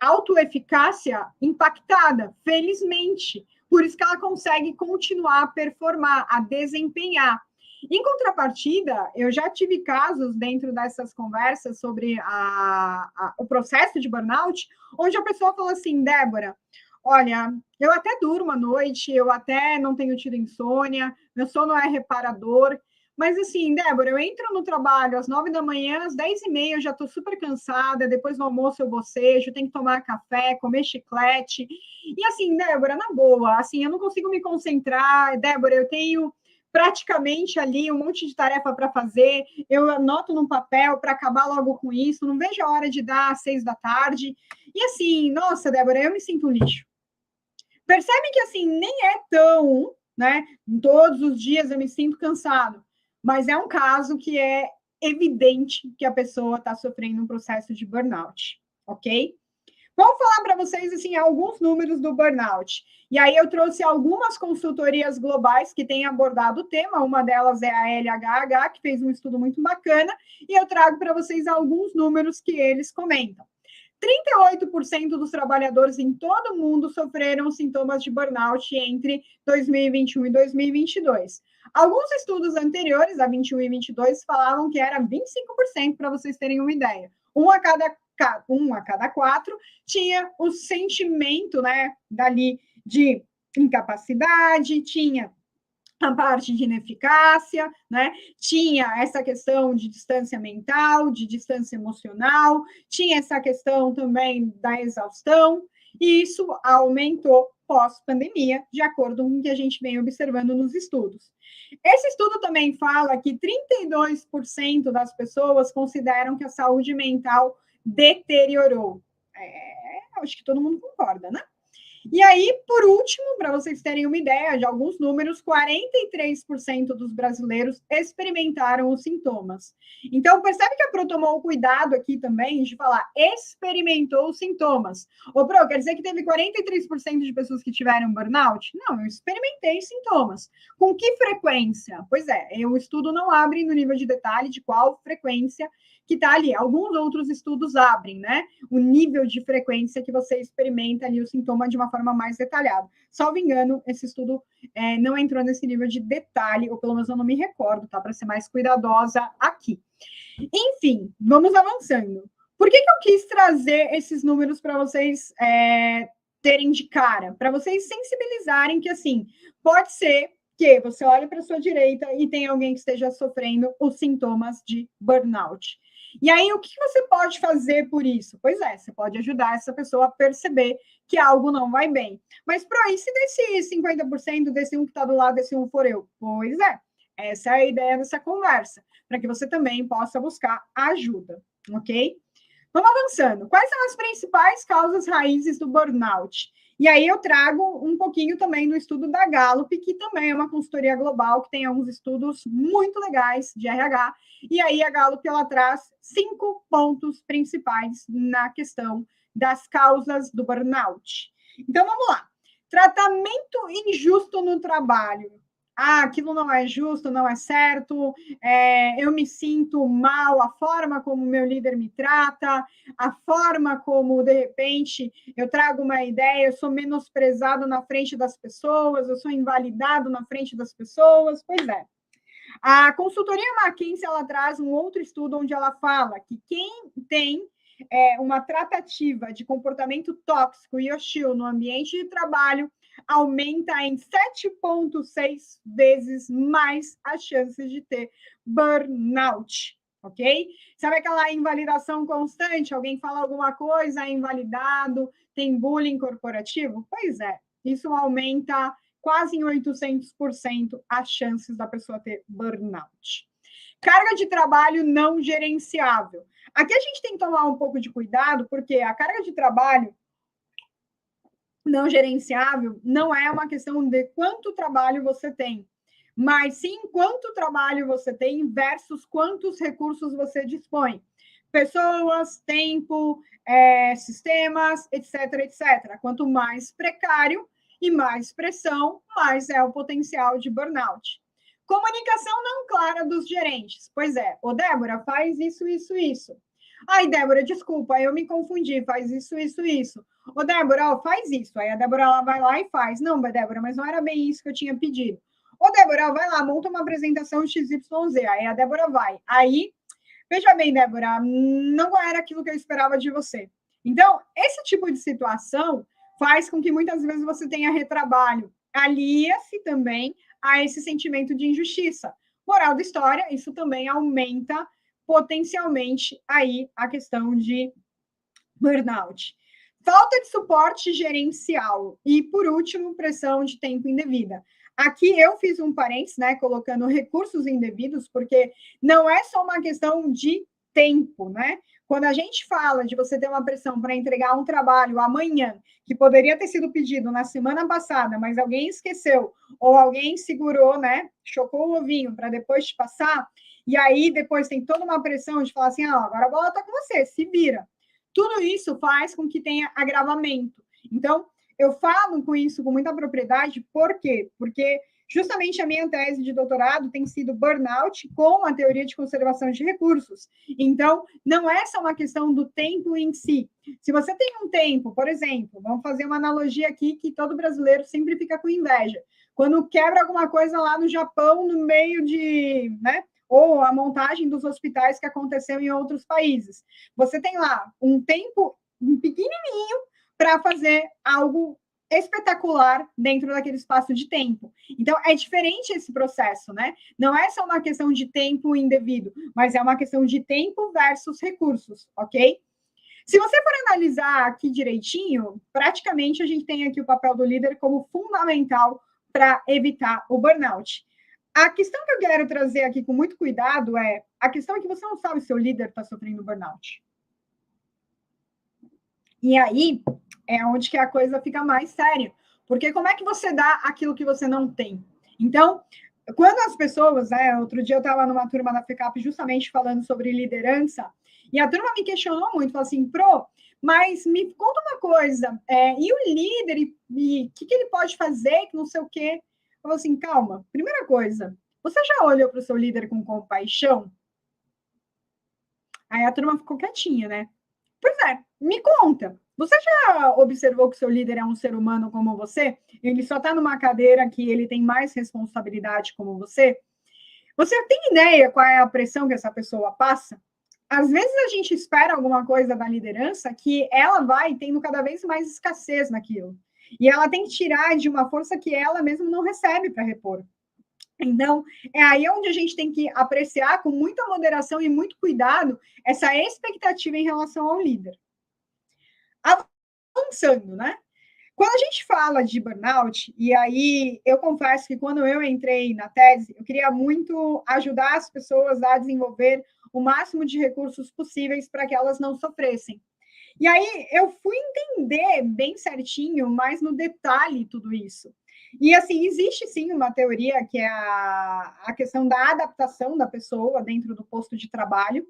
autoeficácia impactada, felizmente. Por isso que ela consegue continuar a performar, a desempenhar. Em contrapartida, eu já tive casos dentro dessas conversas sobre o processo de burnout, onde a pessoa falou assim, Débora, olha, eu até durmo à noite, eu até não tenho tido insônia, meu sono é reparador, mas assim, Débora, eu entro no trabalho às 9 da manhã, às 10h30 eu já estou super cansada, depois do almoço eu bocejo, tenho que tomar café, comer chiclete, e assim, Débora, na boa, assim, eu não consigo me concentrar, Débora, eu tenho praticamente ali um monte de tarefa para fazer, eu anoto num papel para acabar logo com isso, não vejo a hora de dar às 6 da tarde, e assim, nossa, Débora, eu me sinto um lixo. Percebe que assim, nem é tão, né, todos os dias eu me sinto cansado, mas é um caso que é evidente que a pessoa está sofrendo um processo de burnout, ok? Vamos falar para vocês assim alguns números do burnout. E aí eu trouxe algumas consultorias globais que têm abordado o tema. Uma delas é a LHH, que fez um estudo muito bacana, e eu trago para vocês alguns números que eles comentam. 38% dos trabalhadores em todo o mundo sofreram sintomas de burnout entre 2021 e 2022. Alguns estudos anteriores, a 21 e 22, falavam que era 25%, para vocês terem uma ideia. Um a cada 4 tinha o sentimento, né, dali de incapacidade, tinha a parte de ineficácia, né? Tinha essa questão de distância mental, de distância emocional, tinha essa questão também da exaustão, e isso aumentou pós-pandemia, de acordo com o que a gente vem observando nos estudos. Esse estudo também fala que 32% das pessoas consideram que a saúde mental deteriorou. Acho que todo mundo concorda, né? E aí, por último, para vocês terem uma ideia de alguns números, 43% dos brasileiros experimentaram os sintomas. Então, percebe que a Pro tomou o cuidado aqui também de falar experimentou os sintomas. Ô, Pro, quer dizer que teve 43% de pessoas que tiveram burnout? Não, eu experimentei sintomas. Com que frequência? Pois é, o estudo não abre no nível de detalhe de qual frequência que está ali. Alguns outros estudos abrem, né? O nível de frequência que você experimenta ali o sintoma de uma forma mais detalhada. Salvo engano, esse estudo não entrou nesse nível de detalhe, ou pelo menos eu não me recordo, tá? Para ser mais cuidadosa aqui. Enfim, vamos avançando. Por que eu quis trazer esses números para vocês terem de cara? Para vocês sensibilizarem que, assim, pode ser que você olhe para a sua direita e tem alguém que esteja sofrendo os sintomas de burnout. E aí, o que você pode fazer por isso? Pois é, você pode ajudar essa pessoa a perceber que algo não vai bem. Mas, e se desse 50%, desse um que está do lado, desse um for eu? Pois é, essa é a ideia dessa conversa, para que você também possa buscar ajuda, ok? Vamos avançando. Quais são as principais causas raízes do burnout? E aí eu trago um pouquinho também do estudo da Gallup, que também é uma consultoria global, que tem alguns estudos muito legais de RH. E aí a Gallup, ela traz 5 pontos principais na questão das causas do burnout. Então, vamos lá. Tratamento injusto no trabalho. aquilo não é justo, não é certo, eu me sinto mal, a forma como o meu líder me trata, a forma como, de repente, eu trago uma ideia, eu sou menosprezado na frente das pessoas, eu sou invalidado na frente das pessoas. Pois é. A consultoria McKinsey, ela traz um outro estudo onde ela fala que quem tem uma tratativa de comportamento tóxico e hostil no ambiente de trabalho aumenta em 7,6 vezes mais as chances de ter burnout, ok? Sabe aquela invalidação constante? Alguém fala alguma coisa, é invalidado, tem bullying corporativo? Pois é, isso aumenta quase em 800% as chances da pessoa ter burnout. Carga de trabalho não gerenciável. Aqui a gente tem que tomar um pouco de cuidado, porque a carga de trabalho não gerenciável não é uma questão de quanto trabalho você tem, mas sim quanto trabalho você tem versus quantos recursos você dispõe. Pessoas, tempo, sistemas, etc, etc. Quanto mais precário e mais pressão, mais é o potencial de burnout. Comunicação não clara dos gerentes. Pois é, ô Débora, faz isso, isso, isso. Ai, Débora, desculpa, eu me confundi, faz isso, isso, isso. Ô, Débora, ó, faz isso. Aí a Débora ela vai lá e faz. Não, Débora, mas não era bem isso que eu tinha pedido. Ô, Débora, vai lá, monta uma apresentação XYZ. Aí a Débora vai. Aí, veja bem, Débora, não era aquilo que eu esperava de você. Então, esse tipo de situação faz com que muitas vezes você tenha retrabalho. Alia-se também a esse sentimento de injustiça. Moral da história, isso também aumenta potencialmente aí a questão de burnout. Falta de suporte gerencial. E, por último, pressão de tempo indevida. Aqui eu fiz um parênteses, né, colocando recursos indevidos, porque não é só uma questão de tempo, né? Quando a gente fala de você ter uma pressão para entregar um trabalho amanhã, que poderia ter sido pedido na semana passada, mas alguém esqueceu, ou alguém segurou, né, chocou o ovinho para depois te passar, e aí depois tem toda uma pressão de falar assim, agora a bola está com você, se vira. Tudo isso faz com que tenha agravamento. Então, eu falo com isso com muita propriedade, por quê? Porque justamente a minha tese de doutorado tem sido burnout com a teoria de conservação de recursos. Então, não é só uma questão do tempo em si. Se você tem um tempo, por exemplo, vamos fazer uma analogia aqui que todo brasileiro sempre fica com inveja. Quando quebra alguma coisa lá no Japão, no meio de, né? Ou a montagem dos hospitais que aconteceu em outros países. Você tem lá um tempo pequenininho para fazer algo espetacular dentro daquele espaço de tempo. Então, é diferente esse processo, né? Não é só uma questão de tempo indevido, mas é uma questão de tempo versus recursos, ok? Se você for analisar aqui direitinho, praticamente a gente tem aqui o papel do líder como fundamental para evitar o burnout. A questão que eu quero trazer aqui com muito cuidado é a questão é que você não sabe se o líder está sofrendo burnout. E aí é onde que a coisa fica mais séria. Porque como é que você dá aquilo que você não tem? Então, quando as pessoas, né, outro dia eu estava numa turma da FECAP justamente falando sobre liderança, e a turma me questionou muito, falou assim, mas me conta uma coisa, e o líder, e o que ele pode fazer, que não sei o quê? Falou assim, calma, primeira coisa, você já olhou para o seu líder com compaixão? Aí a turma ficou quietinha, né? Pois é, me conta, você já observou que o seu líder é um ser humano como você? Ele só está numa cadeira que ele tem mais responsabilidade como você? Você tem ideia qual é a pressão que essa pessoa passa? Às vezes a gente espera alguma coisa da liderança que ela vai tendo cada vez mais escassez naquilo. E ela tem que tirar de uma força que ela mesma não recebe para repor. Então, é aí onde a gente tem que apreciar com muita moderação e muito cuidado essa expectativa em relação ao líder. Avançando, né? Quando a gente fala de burnout, e aí eu confesso que quando eu entrei na tese, eu queria muito ajudar as pessoas a desenvolver o máximo de recursos possíveis para que elas não sofressem. E aí eu fui entender bem certinho, mais no detalhe, tudo isso. E, assim, existe, sim, uma teoria que é a questão da adaptação da pessoa dentro do posto de trabalho.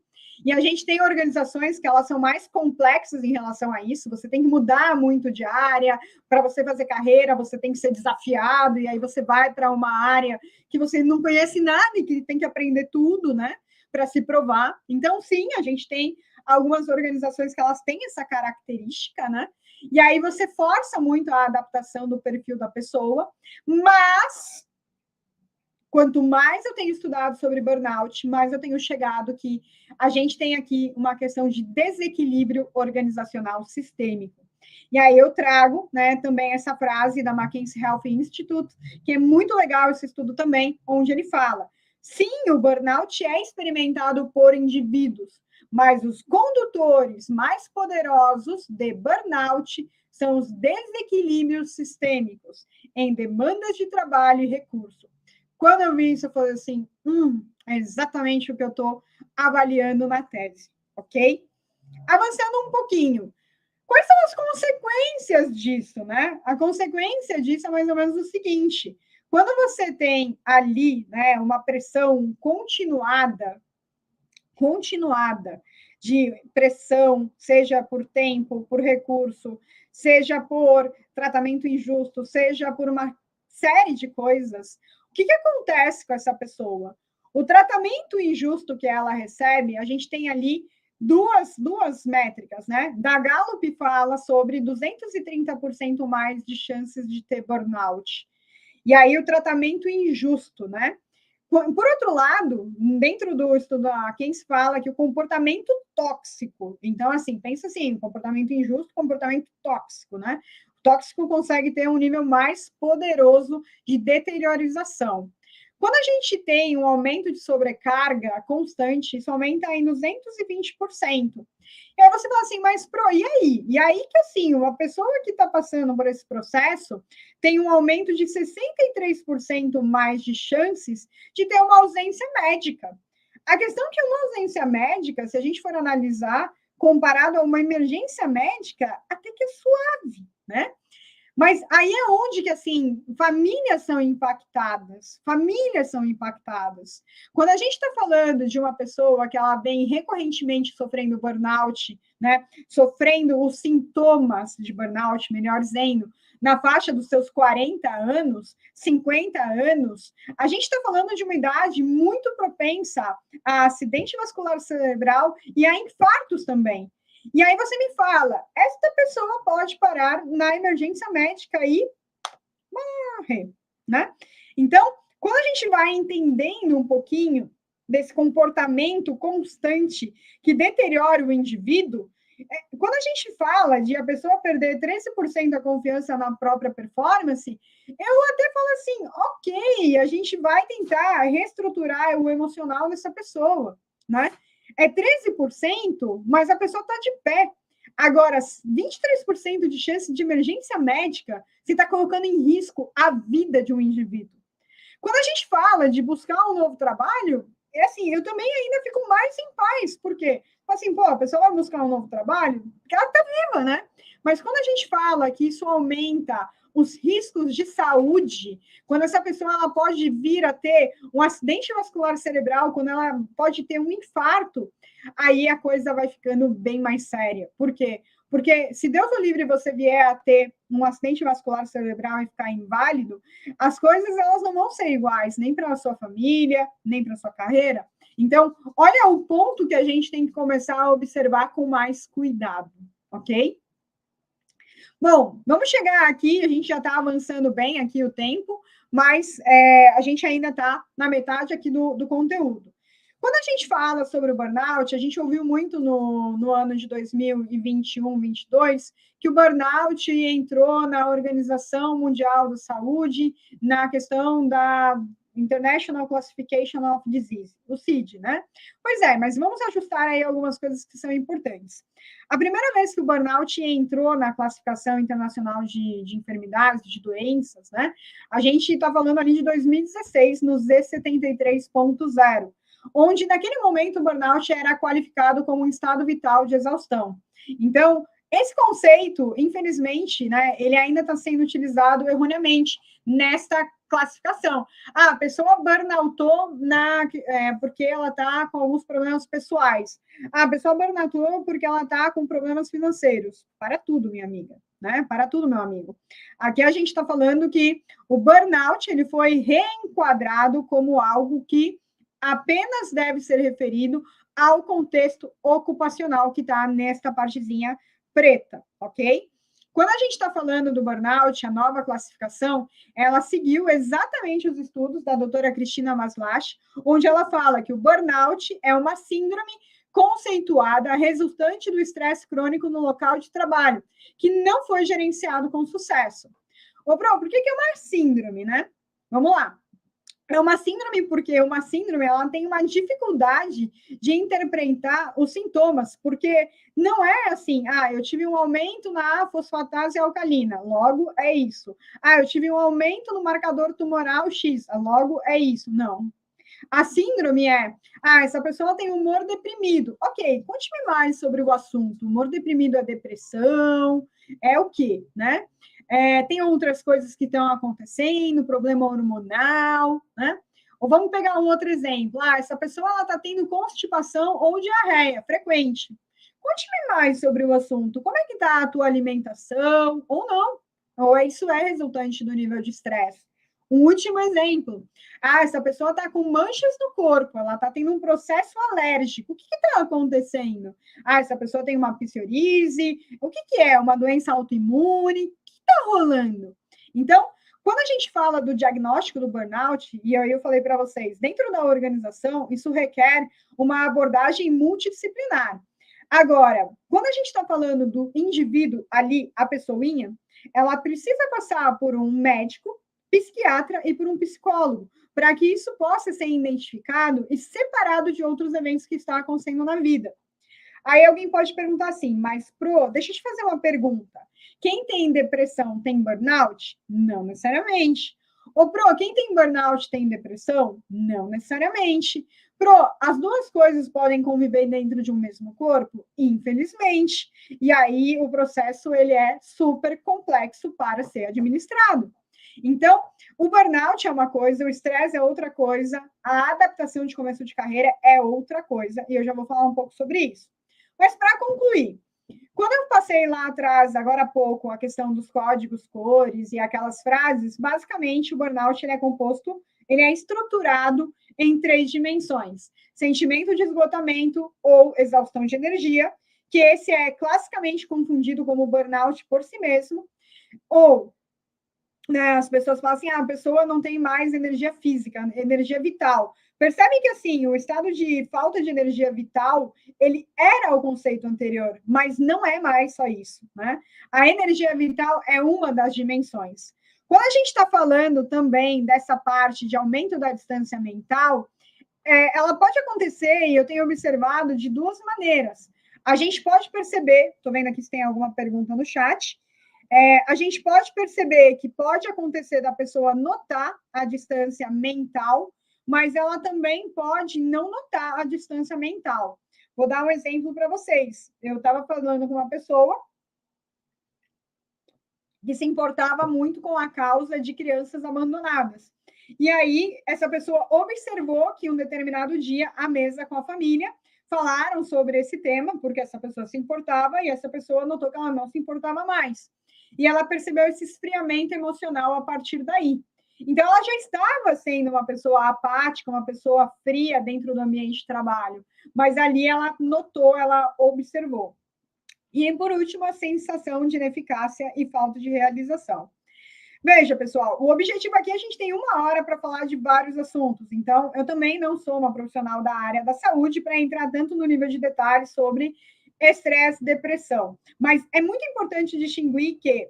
E a gente tem organizações que elas são mais complexas em relação a isso, você tem que mudar muito de área, para você fazer carreira, você tem que ser desafiado, e aí você vai para uma área que você não conhece nada e que tem que aprender tudo, né, para se provar. Então, sim, a gente tem algumas organizações que elas têm essa característica, né, e aí você força muito a adaptação do perfil da pessoa, mas quanto mais eu tenho estudado sobre burnout, mais eu tenho chegado que a gente tem aqui uma questão de desequilíbrio organizacional sistêmico. E aí eu trago, né, também essa frase da Mackenzie Health Institute, que é muito legal esse estudo também, onde ele fala: sim, o burnout é experimentado por indivíduos, mas os condutores mais poderosos de burnout são os desequilíbrios sistêmicos em demandas de trabalho e recurso. Quando eu vi isso, eu falei assim, é exatamente o que eu estou avaliando na tese, ok? Avançando um pouquinho, quais são as consequências disso, né? A consequência disso é mais ou menos o seguinte: quando você tem ali, né, uma pressão continuada de pressão, seja por tempo, por recurso, seja por tratamento injusto, seja por uma série de coisas, o que acontece com essa pessoa? O tratamento injusto que ela recebe, a gente tem ali duas métricas, né? Da Gallup fala sobre 230% mais de chances de ter burnout. E aí o tratamento injusto, né? Por outro lado, dentro do estudo, quem se fala que o comportamento tóxico, então, assim, pensa assim, comportamento injusto, comportamento tóxico, né? O tóxico consegue ter um nível mais poderoso de deteriorização. Quando a gente tem um aumento de sobrecarga constante, isso aumenta em 220%. E aí você fala assim, mas e aí? E aí que, assim, uma pessoa que está passando por esse processo tem um aumento de 63% mais de chances de ter uma ausência médica. A questão é que uma ausência médica, se a gente for analisar, comparado a uma emergência médica, até que é suave, né? Mas aí é onde que, assim, famílias são impactadas. Quando a gente está falando de uma pessoa que ela vem recorrentemente sofrendo burnout, né, sofrendo os sintomas de burnout, melhor dizendo, na faixa dos seus 40 anos, 50 anos, a gente está falando de uma idade muito propensa a acidente vascular cerebral e a infartos também. E aí você me fala, esta pessoa pode parar na emergência médica e morrer, né? Então, quando a gente vai entendendo um pouquinho desse comportamento constante que deteriora o indivíduo, quando a gente fala de a pessoa perder 13% da confiança na própria performance, eu até falo assim, ok, a gente vai tentar reestruturar o emocional dessa pessoa, né? É 13%, mas a pessoa está de pé. Agora, 23% de chance de emergência médica, você está colocando em risco a vida de um indivíduo. Quando a gente fala de buscar um novo trabalho, é assim, eu também ainda fico mais em paz, porque, assim, pô, a pessoa vai buscar um novo trabalho, porque ela está viva, né? Mas quando a gente fala que isso aumenta os riscos de saúde, quando essa pessoa ela pode vir a ter um acidente vascular cerebral, quando ela pode ter um infarto, aí a coisa vai ficando bem mais séria. Por quê? Porque se Deus o livre você vier a ter um acidente vascular cerebral e ficar inválido, as coisas elas não vão ser iguais, nem para a sua família, nem para a sua carreira. Então, olha o ponto que a gente tem que começar a observar com mais cuidado, ok? Bom, vamos chegar aqui, a gente já está avançando bem aqui o tempo, mas a gente ainda está na metade aqui do conteúdo. Quando a gente fala sobre o burnout, a gente ouviu muito no ano de 2021, 2022, que o burnout entrou na Organização Mundial da Saúde, na questão da International Classification of Disease, o CID, né? Pois é, mas vamos ajustar aí algumas coisas que são importantes. A primeira vez que o burnout entrou na classificação internacional de enfermidades, de doenças, né? A gente está falando ali de 2016, no Z73.0, onde naquele momento o burnout era qualificado como um estado vital de exaustão. Então, Esse conceito, infelizmente, né, ele ainda está sendo utilizado erroneamente nesta classificação. A pessoa burnoutou porque ela está com alguns problemas pessoais. A pessoa burnoutou porque ela está com problemas financeiros. Para tudo, minha amiga. Né? Para tudo, meu amigo. Aqui a gente está falando que o burnout ele foi reenquadrado como algo que apenas deve ser referido ao contexto ocupacional que está nesta partezinha preta, ok? Quando a gente está falando do burnout, a nova classificação, ela seguiu exatamente os estudos da doutora Cristina Maslach, onde ela fala que o burnout é uma síndrome conceituada resultante do estresse crônico no local de trabalho, que não foi gerenciado com sucesso. Ô, Pro, por que é uma síndrome, né? Vamos lá. É uma síndrome porque uma síndrome ela tem uma dificuldade de interpretar os sintomas, porque não é assim, eu tive um aumento na fosfatase alcalina, logo é isso. Eu tive um aumento no marcador tumoral X, logo é isso. Não. A síndrome essa pessoa tem humor deprimido. Ok, conte-me mais sobre o assunto. Humor deprimido é depressão, é o quê, né? Tem outras coisas que estão acontecendo, problema hormonal, né? Ou vamos pegar um outro exemplo. Essa pessoa está tendo constipação ou diarreia frequente. Conte-me mais sobre o assunto. Como é que está a tua alimentação? Ou não? Ou isso é resultante do nível de estresse? Um último exemplo. Essa pessoa está com manchas no corpo, ela está tendo um processo alérgico. O que está acontecendo? Essa pessoa tem uma psoríase. O que é? Uma doença autoimune? Está rolando. Então, quando a gente fala do diagnóstico do burnout, e aí eu falei para vocês, dentro da organização, isso requer uma abordagem multidisciplinar. Agora, quando a gente está falando do indivíduo ali, a pessoinha, ela precisa passar por um médico, psiquiatra e por um psicólogo, para que isso possa ser identificado e separado de outros eventos que estão acontecendo na vida. Aí alguém pode perguntar assim, mas, Pro, deixa eu te fazer uma pergunta. Quem tem depressão tem burnout? Não necessariamente. Ô, Pro, quem tem burnout tem depressão? Não necessariamente. Pro, as duas coisas podem conviver dentro de um mesmo corpo? Infelizmente. E aí o processo ele é super complexo para ser administrado. Então, o burnout é uma coisa, o estresse é outra coisa, a adaptação de começo de carreira é outra coisa, e eu já vou falar um pouco sobre isso. Mas, para concluir, quando eu passei lá atrás, agora há pouco, a questão dos códigos cores e aquelas frases, basicamente o burnout ele é composto, ele é estruturado em 3 dimensões. Sentimento de esgotamento ou exaustão de energia, que esse é classicamente confundido como burnout por si mesmo, ou as pessoas falam assim, a pessoa não tem mais energia física, energia vital. Percebem que, assim, o estado de falta de energia vital, ele era o conceito anterior, mas não é mais só isso, né? A energia vital é uma das dimensões. Quando a gente está falando também dessa parte de aumento da distância mental, ela pode acontecer, e eu tenho observado, de 2 maneiras. A gente pode perceber, estou vendo aqui se tem alguma pergunta no chat, a gente pode perceber que pode acontecer da pessoa notar a distância mental, mas ela também pode não notar a distância mental. Vou dar um exemplo para vocês. Eu estava falando com uma pessoa que se importava muito com a causa de crianças abandonadas. E aí, essa pessoa observou que um determinado dia, à mesa com a família, falaram sobre esse tema, porque essa pessoa se importava, e essa pessoa notou que ela não se importava mais. E ela percebeu esse esfriamento emocional a partir daí. Então, ela já estava sendo uma pessoa apática, uma pessoa fria dentro do ambiente de trabalho, mas ali ela notou, ela observou. E, por último, a sensação de ineficácia e falta de realização. Veja, pessoal, o objetivo aqui, a gente tem 1 hora para falar de vários assuntos, então eu também não sou uma profissional da área da saúde para entrar tanto no nível de detalhes sobre estresse, depressão. Mas é muito importante distinguir que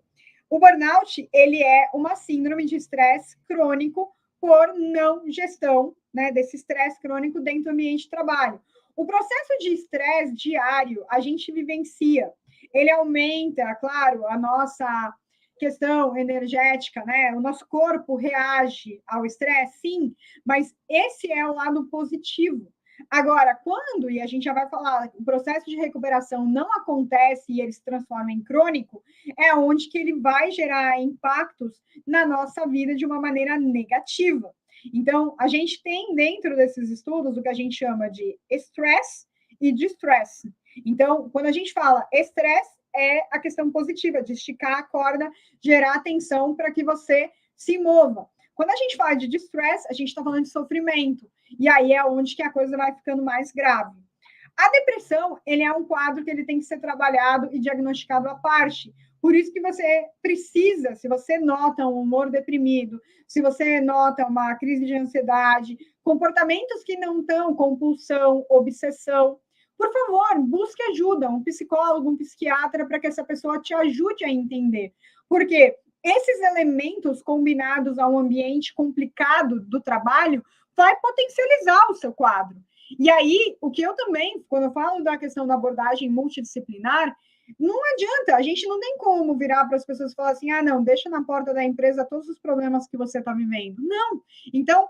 o burnout, ele é uma síndrome de estresse crônico por não gestão, né, desse estresse crônico dentro do ambiente de trabalho. O processo de estresse diário, a gente vivencia. Ele aumenta, claro, a nossa questão energética, né? O nosso corpo reage ao estresse, sim, mas esse é o lado positivo. Agora, quando, e a gente já vai falar, o processo de recuperação não acontece e ele se transforma em crônico, é onde que ele vai gerar impactos na nossa vida de uma maneira negativa. Então, a gente tem dentro desses estudos o que a gente chama de estresse e distress. Então, quando a gente fala estresse, é a questão positiva, de esticar a corda, gerar atenção para que você se mova. Quando a gente fala de distress, a gente está falando de sofrimento. E aí é onde que a coisa vai ficando mais grave. A depressão, ele é um quadro que ele tem que ser trabalhado e diagnosticado à parte. Por isso que você precisa, se você nota um humor deprimido, se você nota uma crise de ansiedade, comportamentos que não estão, compulsão, obsessão, por favor, busque ajuda, um psicólogo, um psiquiatra, para que essa pessoa te ajude a entender. Porque esses elementos combinados a um ambiente complicado do trabalho vai potencializar o seu quadro. E aí, o que eu também, quando eu falo da questão da abordagem multidisciplinar, não adianta, a gente não tem como virar para as pessoas e falar assim, não, deixa na porta da empresa todos os problemas que você está vivendo. Não. Então,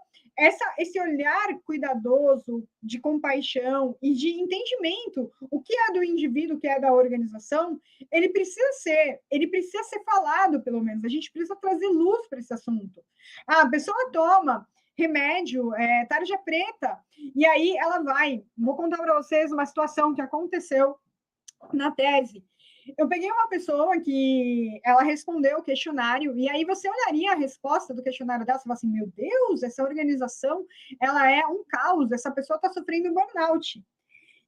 esse olhar cuidadoso, de compaixão e de entendimento, o que é do indivíduo, o que é da organização, ele precisa ser falado, pelo menos. A gente precisa trazer luz para esse assunto. A pessoa toma remédio, tarja preta, e aí ela vai. Vou contar para vocês uma situação que aconteceu na tese. Eu peguei uma pessoa que ela respondeu o questionário, e aí você olharia a resposta do questionário dela e fala assim, meu Deus, essa organização, ela é um caos, essa pessoa está sofrendo burnout.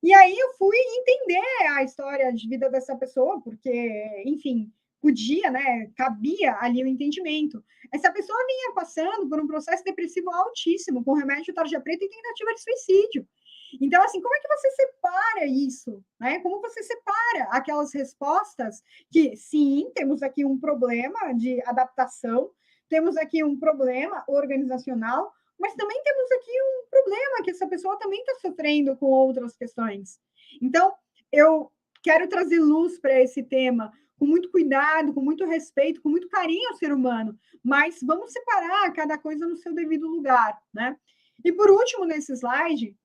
E aí eu fui entender a história de vida dessa pessoa, porque, enfim, podia, né, cabia ali o entendimento. Essa pessoa vinha passando por um processo depressivo altíssimo, com remédio tarja preta e tentativa de suicídio. Então, assim, como é que você separa isso? Né? Como você separa aquelas respostas que, sim, temos aqui um problema de adaptação, temos aqui um problema organizacional, mas também temos aqui um problema que essa pessoa também está sofrendo com outras questões. Então, eu quero trazer luz para esse tema com muito cuidado, com muito respeito, com muito carinho ao ser humano, mas vamos separar cada coisa no seu devido lugar, né? E por último, nesse slide,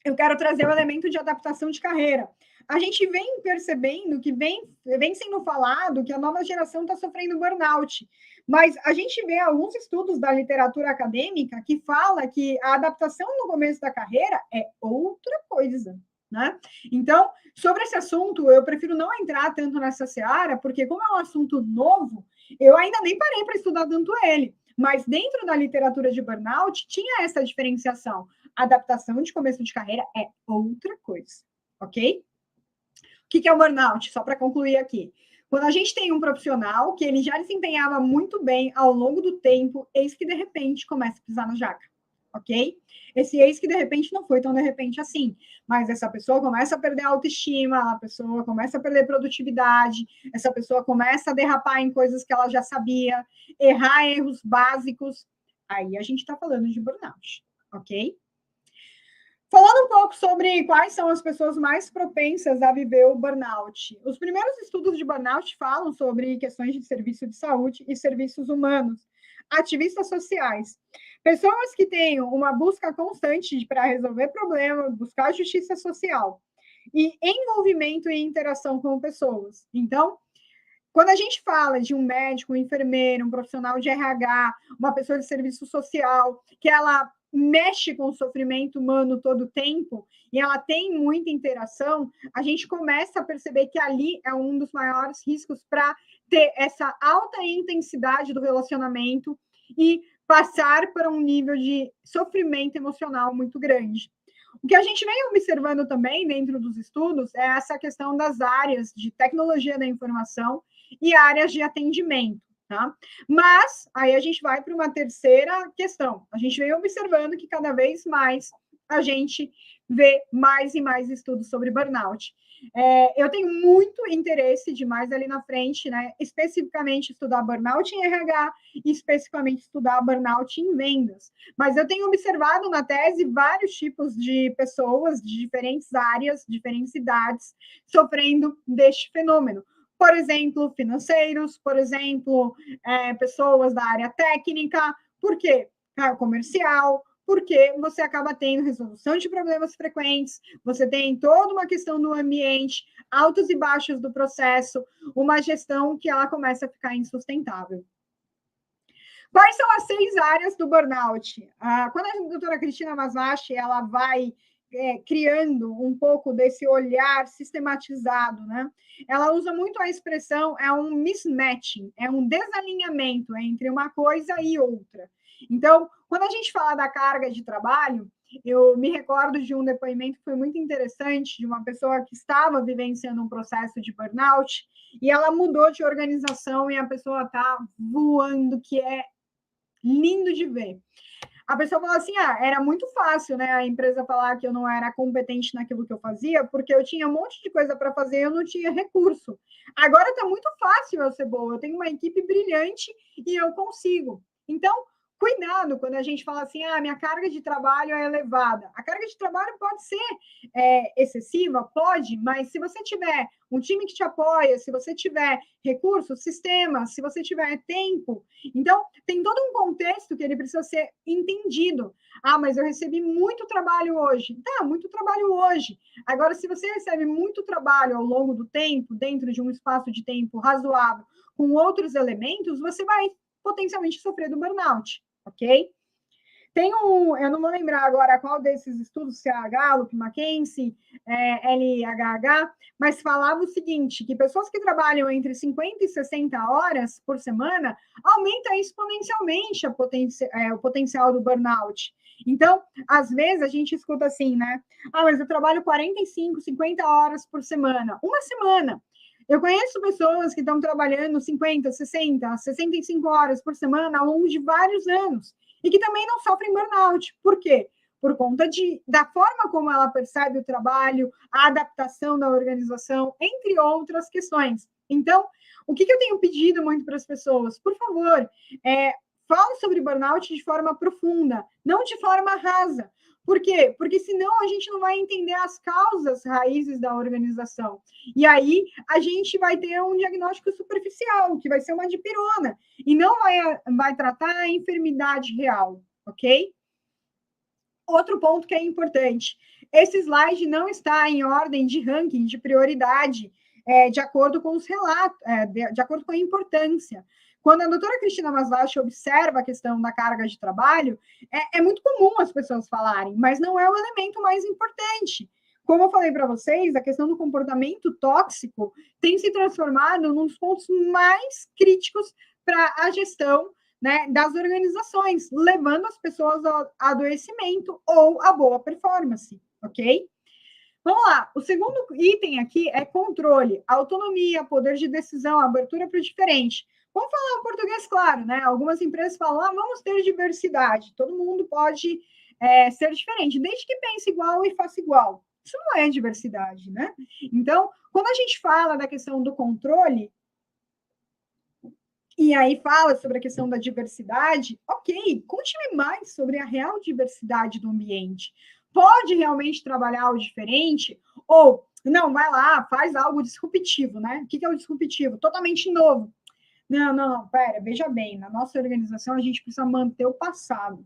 eu quero trazer o elemento de adaptação de carreira. A gente vem percebendo que vem sendo falado que a nova geração está sofrendo burnout, mas a gente vê alguns estudos da literatura acadêmica que fala que a adaptação no começo da carreira é outra coisa, né? Então, sobre esse assunto, eu prefiro não entrar tanto nessa seara, porque como é um assunto novo, eu ainda nem parei para estudar tanto ele. Mas dentro da literatura de burnout, tinha essa diferenciação. Adaptação de começo de carreira é outra coisa, ok? O que é o burnout? Só para concluir aqui. Quando a gente tem um profissional que ele já desempenhava muito bem ao longo do tempo, eis que de repente começa a pisar na jaca, ok? Esse eis que de repente não foi tão de repente assim, mas essa pessoa começa a perder a autoestima, a pessoa começa a perder produtividade, essa pessoa começa a derrapar em coisas que ela já sabia, errar erros básicos, aí a gente está falando de burnout, ok? Falando um pouco sobre quais são as pessoas mais propensas a viver o burnout. Os primeiros estudos de burnout falam sobre questões de serviço de saúde e serviços humanos, ativistas sociais. Pessoas que têm uma busca constante para resolver problemas, buscar justiça social e envolvimento e interação com pessoas. Então, quando a gente fala de um médico, um enfermeiro, um profissional de RH, uma pessoa de serviço social, que ela mexe com o sofrimento humano todo o tempo e ela tem muita interação, a gente começa a perceber que ali é um dos maiores riscos para ter essa alta intensidade do relacionamento e passar para um nível de sofrimento emocional muito grande. O que a gente vem observando também dentro dos estudos é essa questão das áreas de tecnologia da informação e áreas de atendimento. Tá? Mas aí a gente vai para uma terceira questão. A gente vem observando que cada vez mais a gente vê mais e mais estudos sobre burnout. Eu tenho muito interesse demais ali na frente, né? Especificamente estudar burnout em RH e especificamente estudar burnout em vendas. Mas eu tenho observado na tese vários tipos de pessoas de diferentes áreas, diferentes idades, sofrendo deste fenômeno. Por exemplo, financeiros, por exemplo, pessoas da área técnica, por quê? Comercial, porque você acaba tendo resolução de problemas frequentes, você tem toda uma questão no ambiente, altos e baixos do processo, uma gestão que ela começa a ficar insustentável. Quais são as 6 áreas do burnout? Quando a doutora Cristina Masashi, ela vai criando um pouco desse olhar sistematizado, né? Ela usa muito a expressão, é um mismatching, é um desalinhamento entre uma coisa e outra. Então, quando a gente fala da carga de trabalho, eu me recordo de um depoimento que foi muito interessante, de uma pessoa que estava vivenciando um processo de burnout, e ela mudou de organização e a pessoa está voando, que é lindo de ver. A pessoa falou assim, era muito fácil, né, a empresa falar que eu não era competente naquilo que eu fazia, porque eu tinha um monte de coisa para fazer e eu não tinha recurso. Agora está muito fácil eu ser boa, eu tenho uma equipe brilhante e eu consigo. Então, cuidado quando a gente fala assim, minha carga de trabalho é elevada. A carga de trabalho pode ser excessiva, pode, mas se você tiver um time que te apoia, se você tiver recursos, sistemas, se você tiver tempo, então tem todo um contexto que ele precisa ser entendido. Mas eu recebi muito trabalho hoje. Tá, muito trabalho hoje. Agora, se você recebe muito trabalho ao longo do tempo, dentro de um espaço de tempo razoável, com outros elementos, você vai potencialmente sofrer do burnout, ok? Tem eu não vou lembrar agora qual desses estudos, se é a Gallup, McKinsey, LHH, mas falava o seguinte, que pessoas que trabalham entre 50 e 60 horas por semana aumenta exponencialmente o potencial do burnout. Então, às vezes, a gente escuta assim, né? Mas eu trabalho 45, 50 horas por semana. Uma semana. Eu conheço pessoas que estão trabalhando 50, 60, 65 horas por semana ao longo de vários anos e que também não sofrem burnout. Por quê? Por conta da forma como ela percebe o trabalho, a adaptação da organização, entre outras questões. Então, o que eu tenho pedido muito para as pessoas? Por favor, fale sobre burnout de forma profunda, não de forma rasa. Por quê? Porque senão a gente não vai entender as causas raízes da organização. E aí a gente vai ter um diagnóstico superficial, que vai ser uma dipirona, e não vai tratar a enfermidade real, ok? Outro ponto que é importante, esse slide não está em ordem de ranking, de prioridade, de acordo com os relatos, de acordo com a importância. Quando a doutora Cristina Masashi observa a questão da carga de trabalho, é muito comum as pessoas falarem, mas não é o elemento mais importante. Como eu falei para vocês, a questão do comportamento tóxico tem se transformado num dos pontos mais críticos para a gestão, né, das organizações, levando as pessoas ao adoecimento ou à boa performance, ok? Vamos lá, o segundo item aqui é controle, autonomia, poder de decisão, abertura para o diferente. Vamos falar em português claro, né? Algumas empresas falam, vamos ter diversidade, todo mundo pode ser diferente, desde que pense igual e faça igual. Isso não é diversidade, né? Então, quando a gente fala da questão do controle, e aí fala sobre a questão da diversidade, ok, conte-me mais sobre a real diversidade do ambiente. Pode realmente trabalhar o diferente? Ou, não, vai lá, faz algo disruptivo, né? O que é o disruptivo? Totalmente novo. Não, pera, veja bem, na nossa organização a gente precisa manter o passado.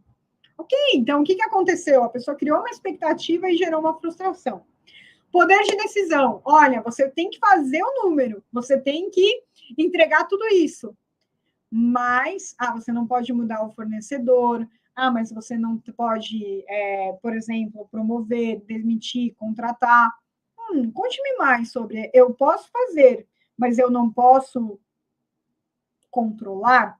Ok, então o que aconteceu? A pessoa criou uma expectativa e gerou uma frustração. Poder de decisão, olha, você tem que fazer o número, você tem que entregar tudo isso. Mas, você não pode mudar o fornecedor, mas você não pode, por exemplo, promover, demitir, contratar. Conte-me mais sobre, eu posso fazer, mas eu não posso controlar?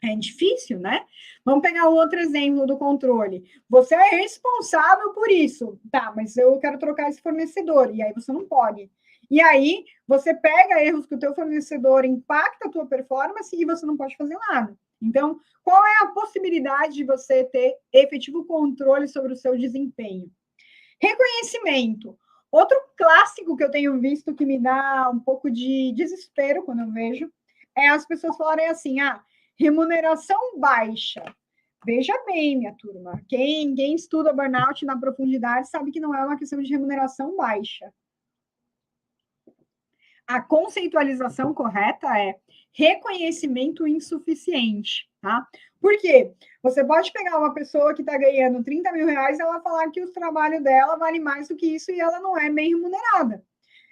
É difícil, né? Vamos pegar outro exemplo do controle. Você é responsável por isso. Tá, mas eu quero trocar esse fornecedor. E aí você não pode. E aí você pega erros que o teu fornecedor impacta a tua performance e você não pode fazer nada. Então, qual é a possibilidade de você ter efetivo controle sobre o seu desempenho? Reconhecimento. Outro clássico que eu tenho visto que me dá um pouco de desespero quando eu vejo é as pessoas falarem assim, remuneração baixa. Veja bem, minha turma, quem estuda burnout na profundidade sabe que não é uma questão de remuneração baixa. A conceitualização correta é reconhecimento insuficiente, tá? Por quê? Você pode pegar uma pessoa que está ganhando 30 mil reais e ela falar que o trabalho dela vale mais do que isso e ela não é bem remunerada.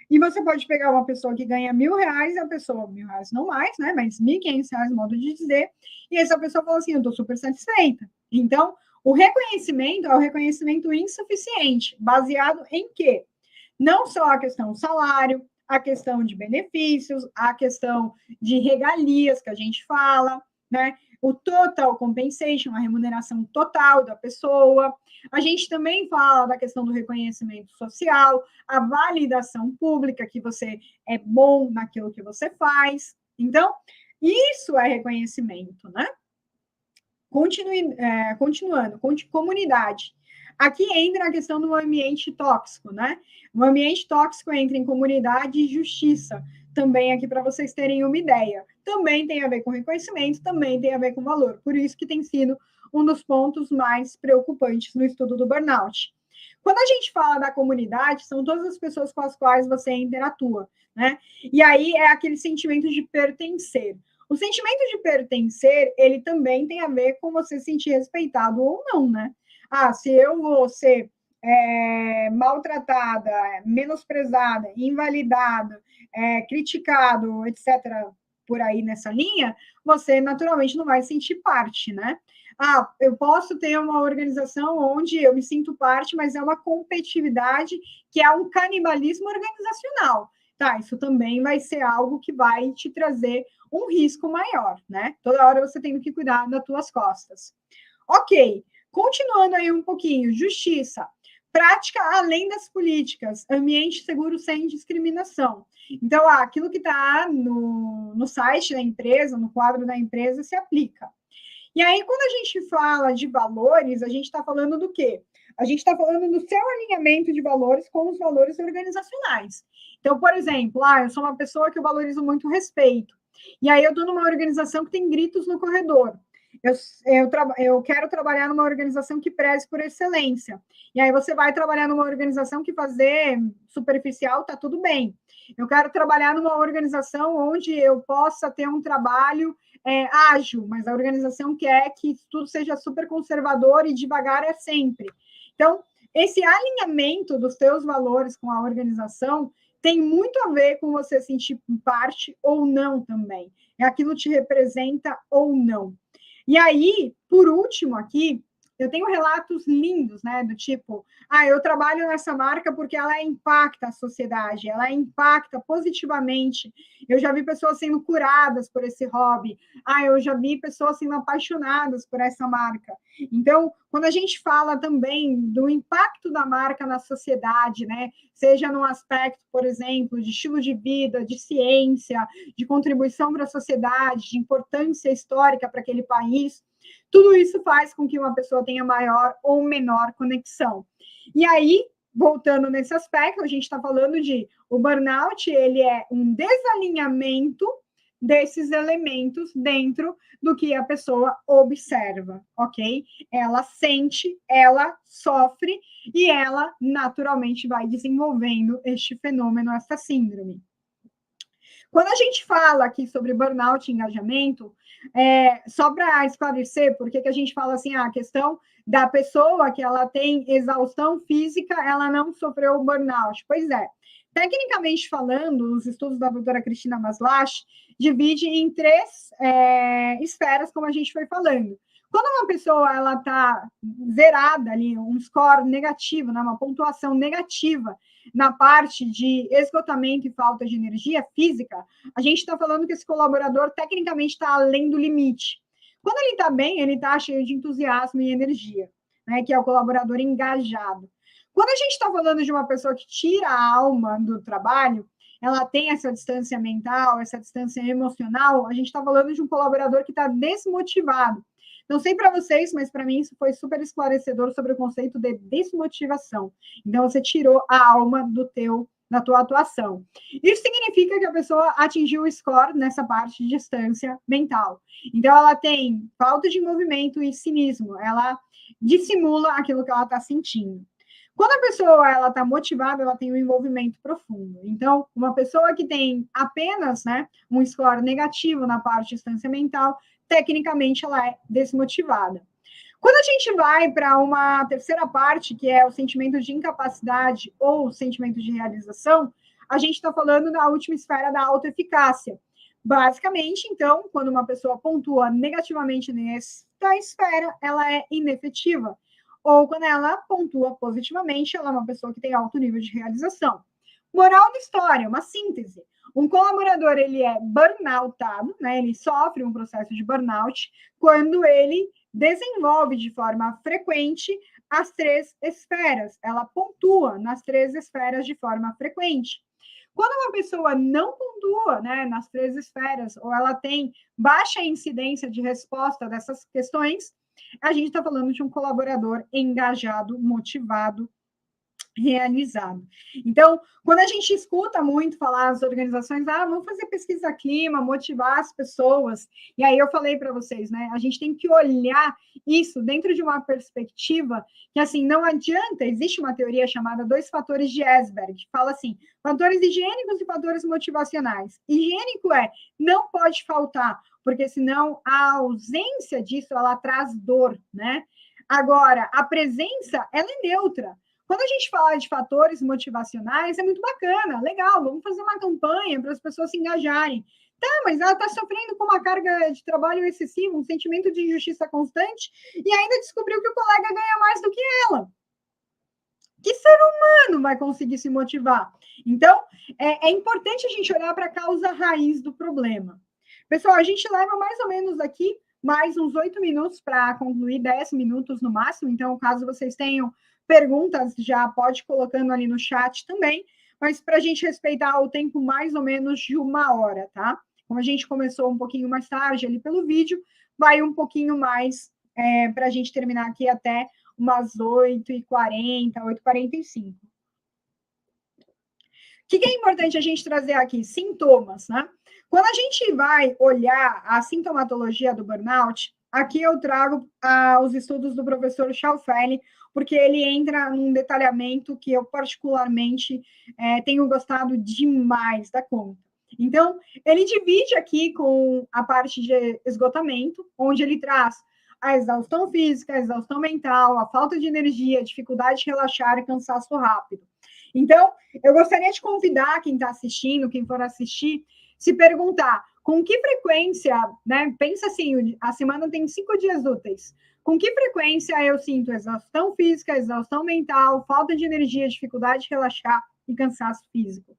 E você pode pegar uma pessoa que ganha R$1.000 e a pessoa, R$1.000 não mais, né? Mas R$1.500, modo de dizer, e essa pessoa fala assim, eu estou super satisfeita. Então, o reconhecimento é o reconhecimento insuficiente, baseado em quê? Não só a questão do salário, a questão de benefícios, a questão de regalias que a gente fala, né? O total compensation, a remuneração total da pessoa. A gente também fala da questão do reconhecimento social, a validação pública, que você é bom naquilo que você faz. Então, isso é reconhecimento, né? Continuando, comunidade. Aqui entra a questão do ambiente tóxico, né? O ambiente tóxico entra em comunidade e justiça, também aqui para vocês terem uma ideia. Também tem a ver com reconhecimento, também tem a ver com valor. Por isso que tem sido um dos pontos mais preocupantes no estudo do burnout. Quando a gente fala da comunidade, são todas as pessoas com as quais você interatua, né? E aí é aquele sentimento de pertencer. O sentimento de pertencer, ele também tem a ver com você se sentir respeitado ou não, né? Ah, se eu vou ser maltratada, menosprezada, invalidada, criticado, etc., por aí nessa linha, você naturalmente não vai sentir parte, né? Ah, eu posso ter uma organização onde eu me sinto parte, mas é uma competitividade que é um canibalismo organizacional. Tá, isso também vai ser algo que vai te trazer um risco maior, né? Toda hora você tem que cuidar das tuas costas. Ok, continuando aí um pouquinho, justiça. Prática além das políticas, ambiente seguro sem discriminação. Então, aquilo que está no site da empresa, no quadro da empresa, se aplica. E aí, quando a gente fala de valores, a gente está falando do quê? A gente está falando do seu alinhamento de valores com os valores organizacionais. Então, por exemplo, eu sou uma pessoa que eu valorizo muito o respeito. E aí eu estou numa organização que tem gritos no corredor. Eu quero trabalhar numa organização que preze por excelência. E aí você vai trabalhar numa organização que fazer superficial está tudo bem. Eu quero trabalhar numa organização onde eu possa ter um trabalho ágil, mas a organização quer que tudo seja super conservador e devagar é sempre. Então, esse alinhamento dos teus valores com a organização tem muito a ver com você sentir parte ou não também. É aquilo que te representa ou não. E aí, por último aqui, eu tenho relatos lindos, né, do tipo, eu trabalho nessa marca porque ela impacta a sociedade, ela impacta positivamente. Eu já vi pessoas sendo curadas por esse hobby. Eu já vi pessoas sendo apaixonadas por essa marca. Então, quando a gente fala também do impacto da marca na sociedade, né, seja no aspecto, por exemplo, de estilo de vida, de ciência, de contribuição para a sociedade, de importância histórica para aquele país, tudo isso faz com que uma pessoa tenha maior ou menor conexão. E aí, voltando nesse aspecto, a gente está falando de o burnout, ele é um desalinhamento desses elementos dentro do que a pessoa observa, ok? Ela sente, ela sofre e ela naturalmente vai desenvolvendo este fenômeno, essa síndrome. Quando a gente fala aqui sobre burnout e engajamento, só para esclarecer, por que a gente fala assim, a questão da pessoa que ela tem exaustão física, ela não sofreu burnout. Pois é, tecnicamente falando, os estudos da doutora Cristina Maslach divide em 3 esferas, como a gente foi falando. Quando uma pessoa ela está zerada ali, um score negativo, né, uma pontuação negativa na parte de esgotamento e falta de energia física, a gente está falando que esse colaborador tecnicamente está além do limite. Quando ele está bem, ele está cheio de entusiasmo e energia, né, que é o colaborador engajado. Quando a gente está falando de uma pessoa que tira a alma do trabalho, ela tem essa distância mental, essa distância emocional, a gente está falando de um colaborador que está desmotivado. Não sei para vocês, mas para mim isso foi super esclarecedor sobre o conceito de desmotivação. Então, você tirou a alma da tua atuação. Isso significa que a pessoa atingiu o score nessa parte de distância mental. Então, ela tem falta de movimento e cinismo. Ela dissimula aquilo que ela está sentindo. Quando a pessoa ela está motivada, ela tem um envolvimento profundo. Então, uma pessoa que tem apenas, né, um score negativo na parte de distância mental, tecnicamente ela é desmotivada. Quando a gente vai para uma terceira parte, que é o sentimento de incapacidade ou o sentimento de realização, a gente está falando da última esfera da autoeficácia. Basicamente, então, quando uma pessoa pontua negativamente nesta esfera, ela é inefetiva. Ou quando ela pontua positivamente, ela é uma pessoa que tem alto nível de realização. Moral da história, uma síntese. Um colaborador, ele é burnoutado, né? Ele sofre um processo de burnout quando ele desenvolve de forma frequente as 3 esferas. Ela pontua nas 3 esferas de forma frequente. Quando uma pessoa não pontua, né, nas 3 esferas, ou ela tem baixa incidência de resposta dessas questões, a gente está falando de um colaborador engajado, motivado, realizado. Então, quando a gente escuta muito falar as organizações, vamos fazer pesquisa clima, motivar as pessoas, e aí eu falei para vocês, né, a gente tem que olhar isso dentro de uma perspectiva que, assim, não adianta, existe uma teoria chamada 2 fatores de Esberg, que fala assim, fatores higiênicos e fatores motivacionais. Higiênico não pode faltar, porque senão a ausência disso, ela traz dor, né? Agora, a presença, ela é neutra. Quando a gente fala de fatores motivacionais, é muito bacana, legal, vamos fazer uma campanha para as pessoas se engajarem. Tá, mas ela está sofrendo com uma carga de trabalho excessiva, um sentimento de injustiça constante, e ainda descobriu que o colega ganha mais do que ela. Que ser humano vai conseguir se motivar? Então, é importante a gente olhar para a causa raiz do problema. Pessoal, a gente leva mais ou menos aqui mais uns 8 minutos para concluir, 10 minutos no máximo, então, caso vocês tenham perguntas, já pode ir colocando ali no chat também, mas para a gente respeitar o tempo mais ou menos de 1 hora, tá? Como a gente começou um pouquinho mais tarde ali pelo vídeo, vai um pouquinho mais para a gente terminar aqui até umas 8h40, 8h45. O que é importante a gente trazer aqui? Sintomas, né? Quando a gente vai olhar a sintomatologia do burnout, aqui eu trago os estudos do professor Schaufelli, porque ele entra num detalhamento que eu particularmente tenho gostado demais da conta. Então, ele divide aqui com a parte de esgotamento, onde ele traz a exaustão física, a exaustão mental, a falta de energia, a dificuldade de relaxar e cansaço rápido. Então, eu gostaria de convidar quem está assistindo, quem for assistir, se perguntar com que frequência, né? Pensa assim, a semana tem 5 dias úteis. Com que frequência eu sinto exaustão física, exaustão mental, falta de energia, dificuldade de relaxar e cansaço físico?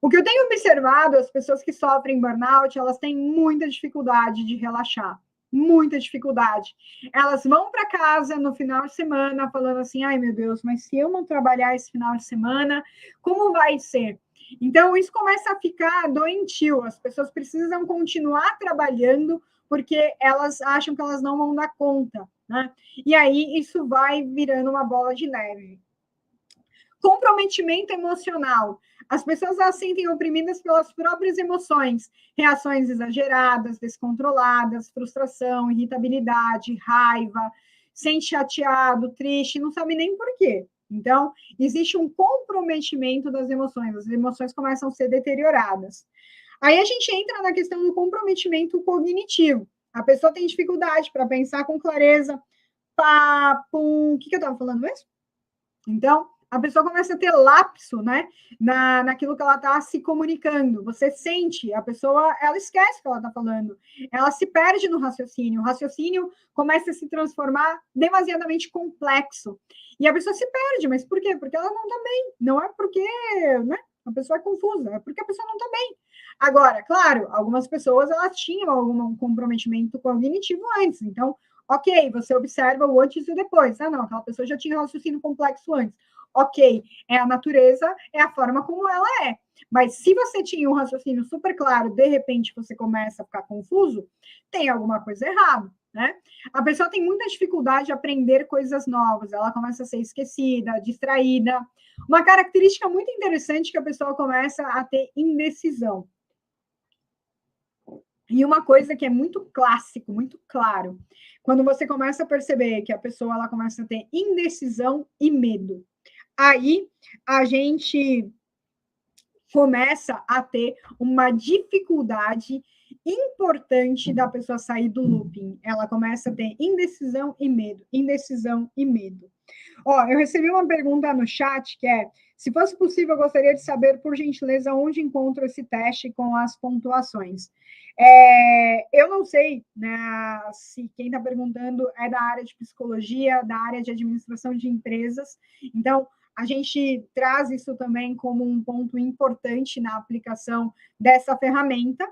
O que eu tenho observado, as pessoas que sofrem burnout, elas têm muita dificuldade de relaxar. Muita dificuldade. Elas vão para casa no final de semana falando assim, ai meu Deus, mas se eu não trabalhar esse final de semana, como vai ser? Então, isso começa a ficar doentio. As pessoas precisam continuar trabalhando porque elas acham que elas não vão dar conta, né? E aí, isso vai virando uma bola de neve. Comprometimento emocional. As pessoas se sentem oprimidas pelas próprias emoções, reações exageradas, descontroladas, frustração, irritabilidade, raiva, sente chateado, triste, não sabe nem por quê. Então, existe um comprometimento das emoções, as emoções começam a ser deterioradas. Aí a gente entra na questão do comprometimento cognitivo. A pessoa tem dificuldade para pensar com clareza, o que eu estava falando mesmo? Então, a pessoa começa a ter lapso, né, naquilo que ela está se comunicando. Você sente, a pessoa, ela esquece o que ela está falando. Ela se perde no raciocínio. O raciocínio começa a se transformar demasiadamente complexo. E a pessoa se perde. Mas por quê? Porque ela não está bem. Não é porque, né, a pessoa é confusa. É porque a pessoa não está bem. Agora, claro, algumas pessoas, elas tinham algum comprometimento cognitivo antes. Então, ok, você observa o antes e o depois. Não, aquela pessoa já tinha raciocínio complexo antes. Ok, é a natureza, é a forma como ela é. Mas se você tinha um raciocínio super claro, de repente você começa a ficar confuso, tem alguma coisa errada, né? A pessoa tem muita dificuldade de aprender coisas novas, ela começa a ser esquecida, distraída. Uma característica muito interessante que a pessoa começa a ter indecisão. E uma coisa que é muito clássico, muito claro, quando você começa a perceber que a pessoa ela começa a ter indecisão e medo. aí a gente começa a ter uma dificuldade importante da pessoa sair do looping. Ela começa a ter indecisão e medo, indecisão e medo. Ó, eu recebi uma pergunta no chat que é: se fosse possível, eu gostaria de saber, por gentileza, onde encontro esse teste com as pontuações. Eu não sei, né, se quem está perguntando é da área de psicologia, da área de administração de empresas. Então, a gente traz isso também como um ponto importante na aplicação dessa ferramenta.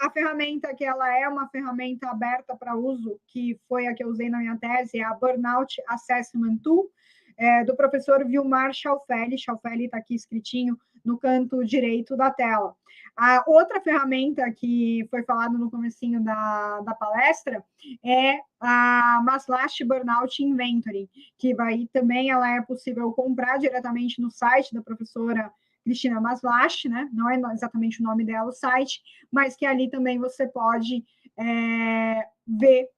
A ferramenta que ela é uma ferramenta aberta para uso, que foi a que eu usei na minha tese, é a Burnout Assessment Tool, do professor Vilmar Schalfelli. Schalfelli está aqui escritinho no canto direito da tela. A outra ferramenta que foi falada no comecinho da palestra é a Maslach Burnout Inventory, que também ela é possível comprar diretamente no site da professora Cristina Maslach, né? Não é exatamente o nome dela o site, mas que ali também você pode ver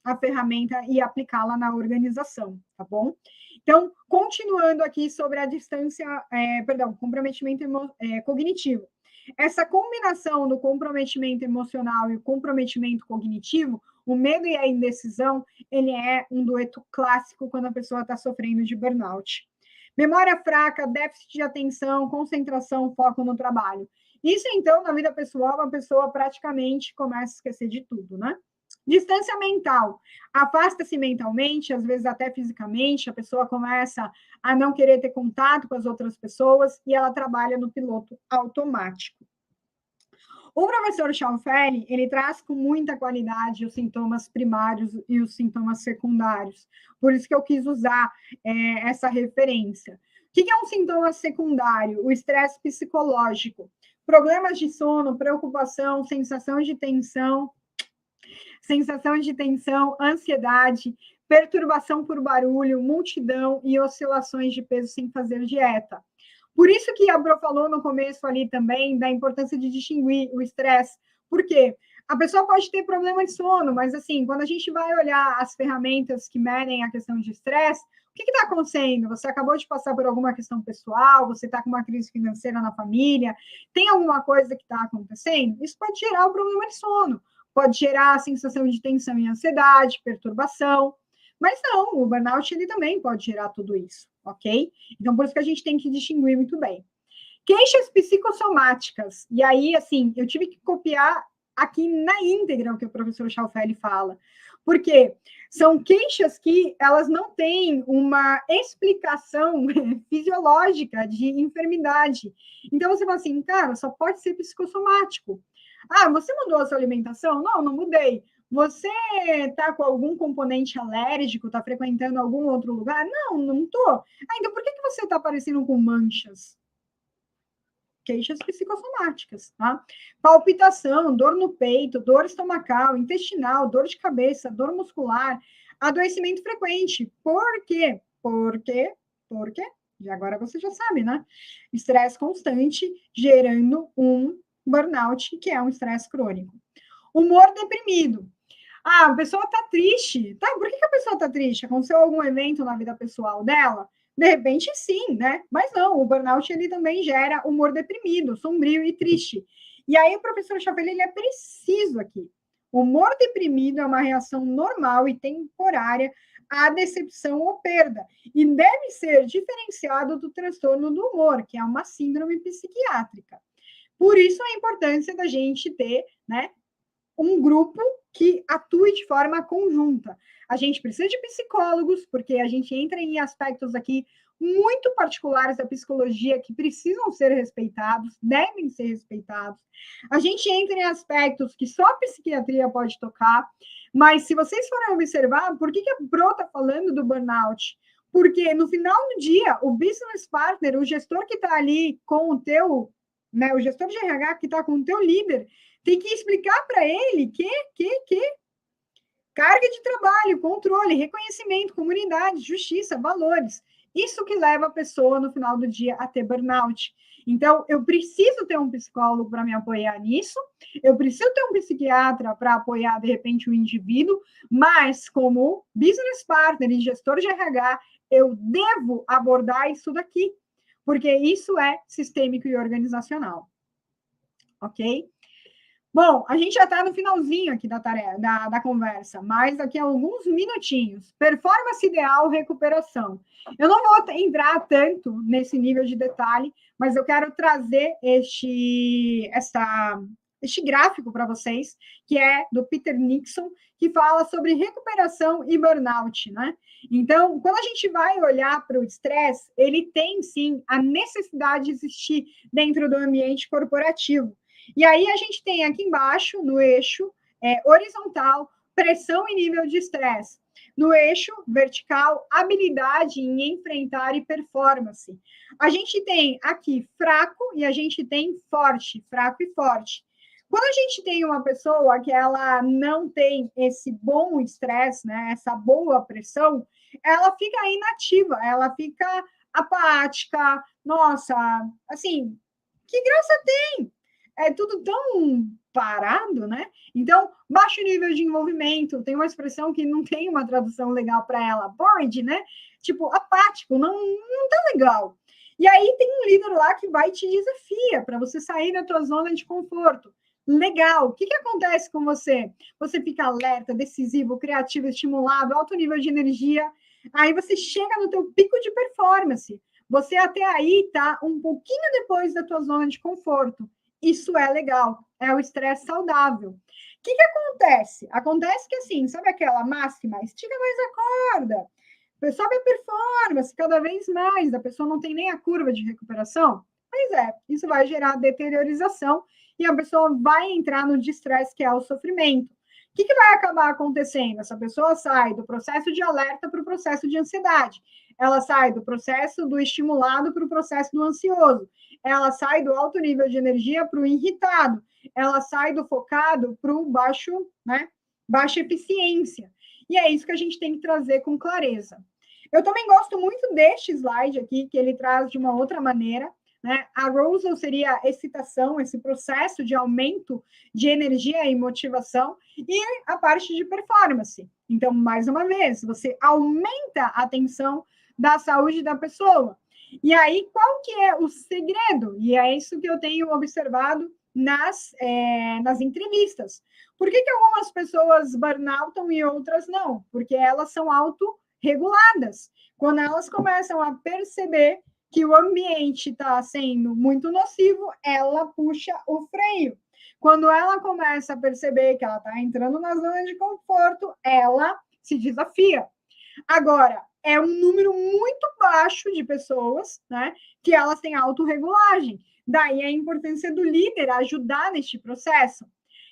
a ferramenta e aplicá-la na organização, tá bom? Então, continuando aqui sobre a comprometimento cognitivo. Essa combinação do comprometimento emocional e o comprometimento cognitivo, o medo e a indecisão, ele é um dueto clássico quando a pessoa está sofrendo de burnout. Memória fraca, déficit de atenção, concentração, foco no trabalho. Isso, então, na vida pessoal, a pessoa praticamente começa a esquecer de tudo, né? Distância mental. Afasta-se mentalmente, às vezes até fisicamente, a pessoa começa a não querer ter contato com as outras pessoas e ela trabalha no piloto automático. O professor Schalfelli, ele traz com muita qualidade os sintomas primários e os sintomas secundários. Por isso que eu quis usar essa referência. O que é um sintoma secundário? O estresse psicológico. Problemas de sono, preocupação, sensação de tensão, ansiedade, perturbação por barulho, multidão e oscilações de peso sem fazer dieta. Por isso que a Bro falou no começo ali também da importância de distinguir o estresse. Por quê? A pessoa pode ter problema de sono, mas assim, quando a gente vai olhar as ferramentas que medem a questão de estresse, o que está acontecendo? Você acabou de passar por alguma questão pessoal, você está com uma crise financeira na família, tem alguma coisa que está acontecendo? Isso pode gerar o problema de sono, pode gerar a sensação de tensão e ansiedade, perturbação, mas não, o burnout ele também pode gerar tudo isso, ok? Então, por isso que a gente tem que distinguir muito bem. Queixas psicossomáticas, e aí, assim, eu tive que copiar aqui na íntegra o que o professor Schalfelli fala, porque são queixas que elas não têm uma explicação fisiológica de enfermidade. Então, você fala assim, cara, só pode ser psicossomático. Ah, você mudou a sua alimentação? Não, não mudei. Você está com algum componente alérgico? Está frequentando algum outro lugar? Não, não estou. Ah, então por que você está aparecendo com manchas? Queixas psicossomáticas, tá? Palpitação, dor no peito, dor estomacal, intestinal, dor de cabeça, dor muscular, adoecimento frequente. Por quê? Por quê? E agora você já sabe, né? Estresse constante gerando um burnout, que é um estresse crônico. Humor deprimido. Ah, a pessoa está triste. Tá, por que a pessoa está triste? Aconteceu algum evento na vida pessoal dela? De repente, sim, né? Mas não, o burnout ele também gera humor deprimido, sombrio e triste. E aí o professor Schalfelli, ele é preciso aqui. O humor deprimido é uma reação normal e temporária à decepção ou perda, e deve ser diferenciado do transtorno do humor, que é uma síndrome psiquiátrica. Por isso a importância da gente ter, né, um grupo que atue de forma conjunta. A gente precisa de psicólogos, porque a gente entra em aspectos aqui muito particulares da psicologia que precisam ser respeitados, devem ser respeitados. A gente entra em aspectos que só a psiquiatria pode tocar, mas se vocês forem observar, por que a Bro está falando do burnout? Porque no final do dia, o business partner, o gestor que está ali com o teu, né, o gestor de RH que está com o teu líder, tem que explicar para ele que carga de trabalho, controle, reconhecimento, comunidade, justiça, valores. Isso que leva a pessoa, no final do dia, a ter burnout. Então, eu preciso ter um psicólogo para me apoiar nisso, eu preciso ter um psiquiatra para apoiar, de repente, o indivíduo, mas como business partner e gestor de RH, eu devo abordar isso daqui, porque isso é sistêmico e organizacional. Ok? Bom, a gente já está no finalzinho aqui da tarefa, da conversa, mas daqui a alguns minutinhos. Performance ideal, recuperação. Eu não vou entrar tanto nesse nível de detalhe, mas eu quero trazer este gráfico para vocês, que é do Peter Nixon, que fala sobre recuperação e burnout, né? Então, quando a gente vai olhar para o estresse, ele tem, sim, a necessidade de existir dentro do ambiente corporativo. E aí a gente tem aqui embaixo, no eixo horizontal, pressão e nível de estresse. No eixo vertical, habilidade em enfrentar e performance. A gente tem aqui fraco e a gente tem forte, fraco e forte. Quando a gente tem uma pessoa que ela não tem esse bom estresse, né, essa boa pressão, ela fica inativa, ela fica apática. Nossa, assim, que graça tem? É tudo tão parado, né? Então, baixo nível de envolvimento, tem uma expressão que não tem uma tradução legal para ela, bored, né? Tipo, apático, não tá legal. E aí tem um líder lá que vai te desafia para você sair da tua zona de conforto. Legal. O que acontece com você? Você fica alerta, decisivo, criativo, estimulado, alto nível de energia. Aí você chega no teu pico de performance. Você até aí tá um pouquinho depois da tua zona de conforto. Isso é legal, é o estresse saudável. O que acontece? Acontece que, assim, sabe aquela máxima? Estica mais a corda, sobe a performance cada vez mais, a pessoa não tem nem a curva de recuperação. Pois é, isso vai gerar deteriorização e a pessoa vai entrar no estresse, que é o sofrimento. O que vai acabar acontecendo? Essa pessoa sai do processo de alerta para o processo de ansiedade. Ela sai do processo do estimulado para o processo do ansioso. Ela sai do alto nível de energia para o irritado. Ela sai do focado para o baixo, né? Baixa eficiência. E é isso que a gente tem que trazer com clareza. Eu também gosto muito deste slide aqui, que ele traz de uma outra maneira, né? A arousal seria a excitação, esse processo de aumento de energia e motivação, e a parte de performance. Então, mais uma vez, você aumenta a tensão da saúde da pessoa. E aí, qual que é o segredo? E é isso que eu tenho observado nas entrevistas. Por que algumas pessoas burnoutam e outras não? Porque elas são autorreguladas. Quando elas começam a perceber que o ambiente está sendo muito nocivo, ela puxa o freio. Quando ela começa a perceber que ela está entrando na zona de conforto, ela se desafia. Agora, é um número muito baixo de pessoas, né, que elas têm autorregulagem. Daí a importância do líder ajudar neste processo. O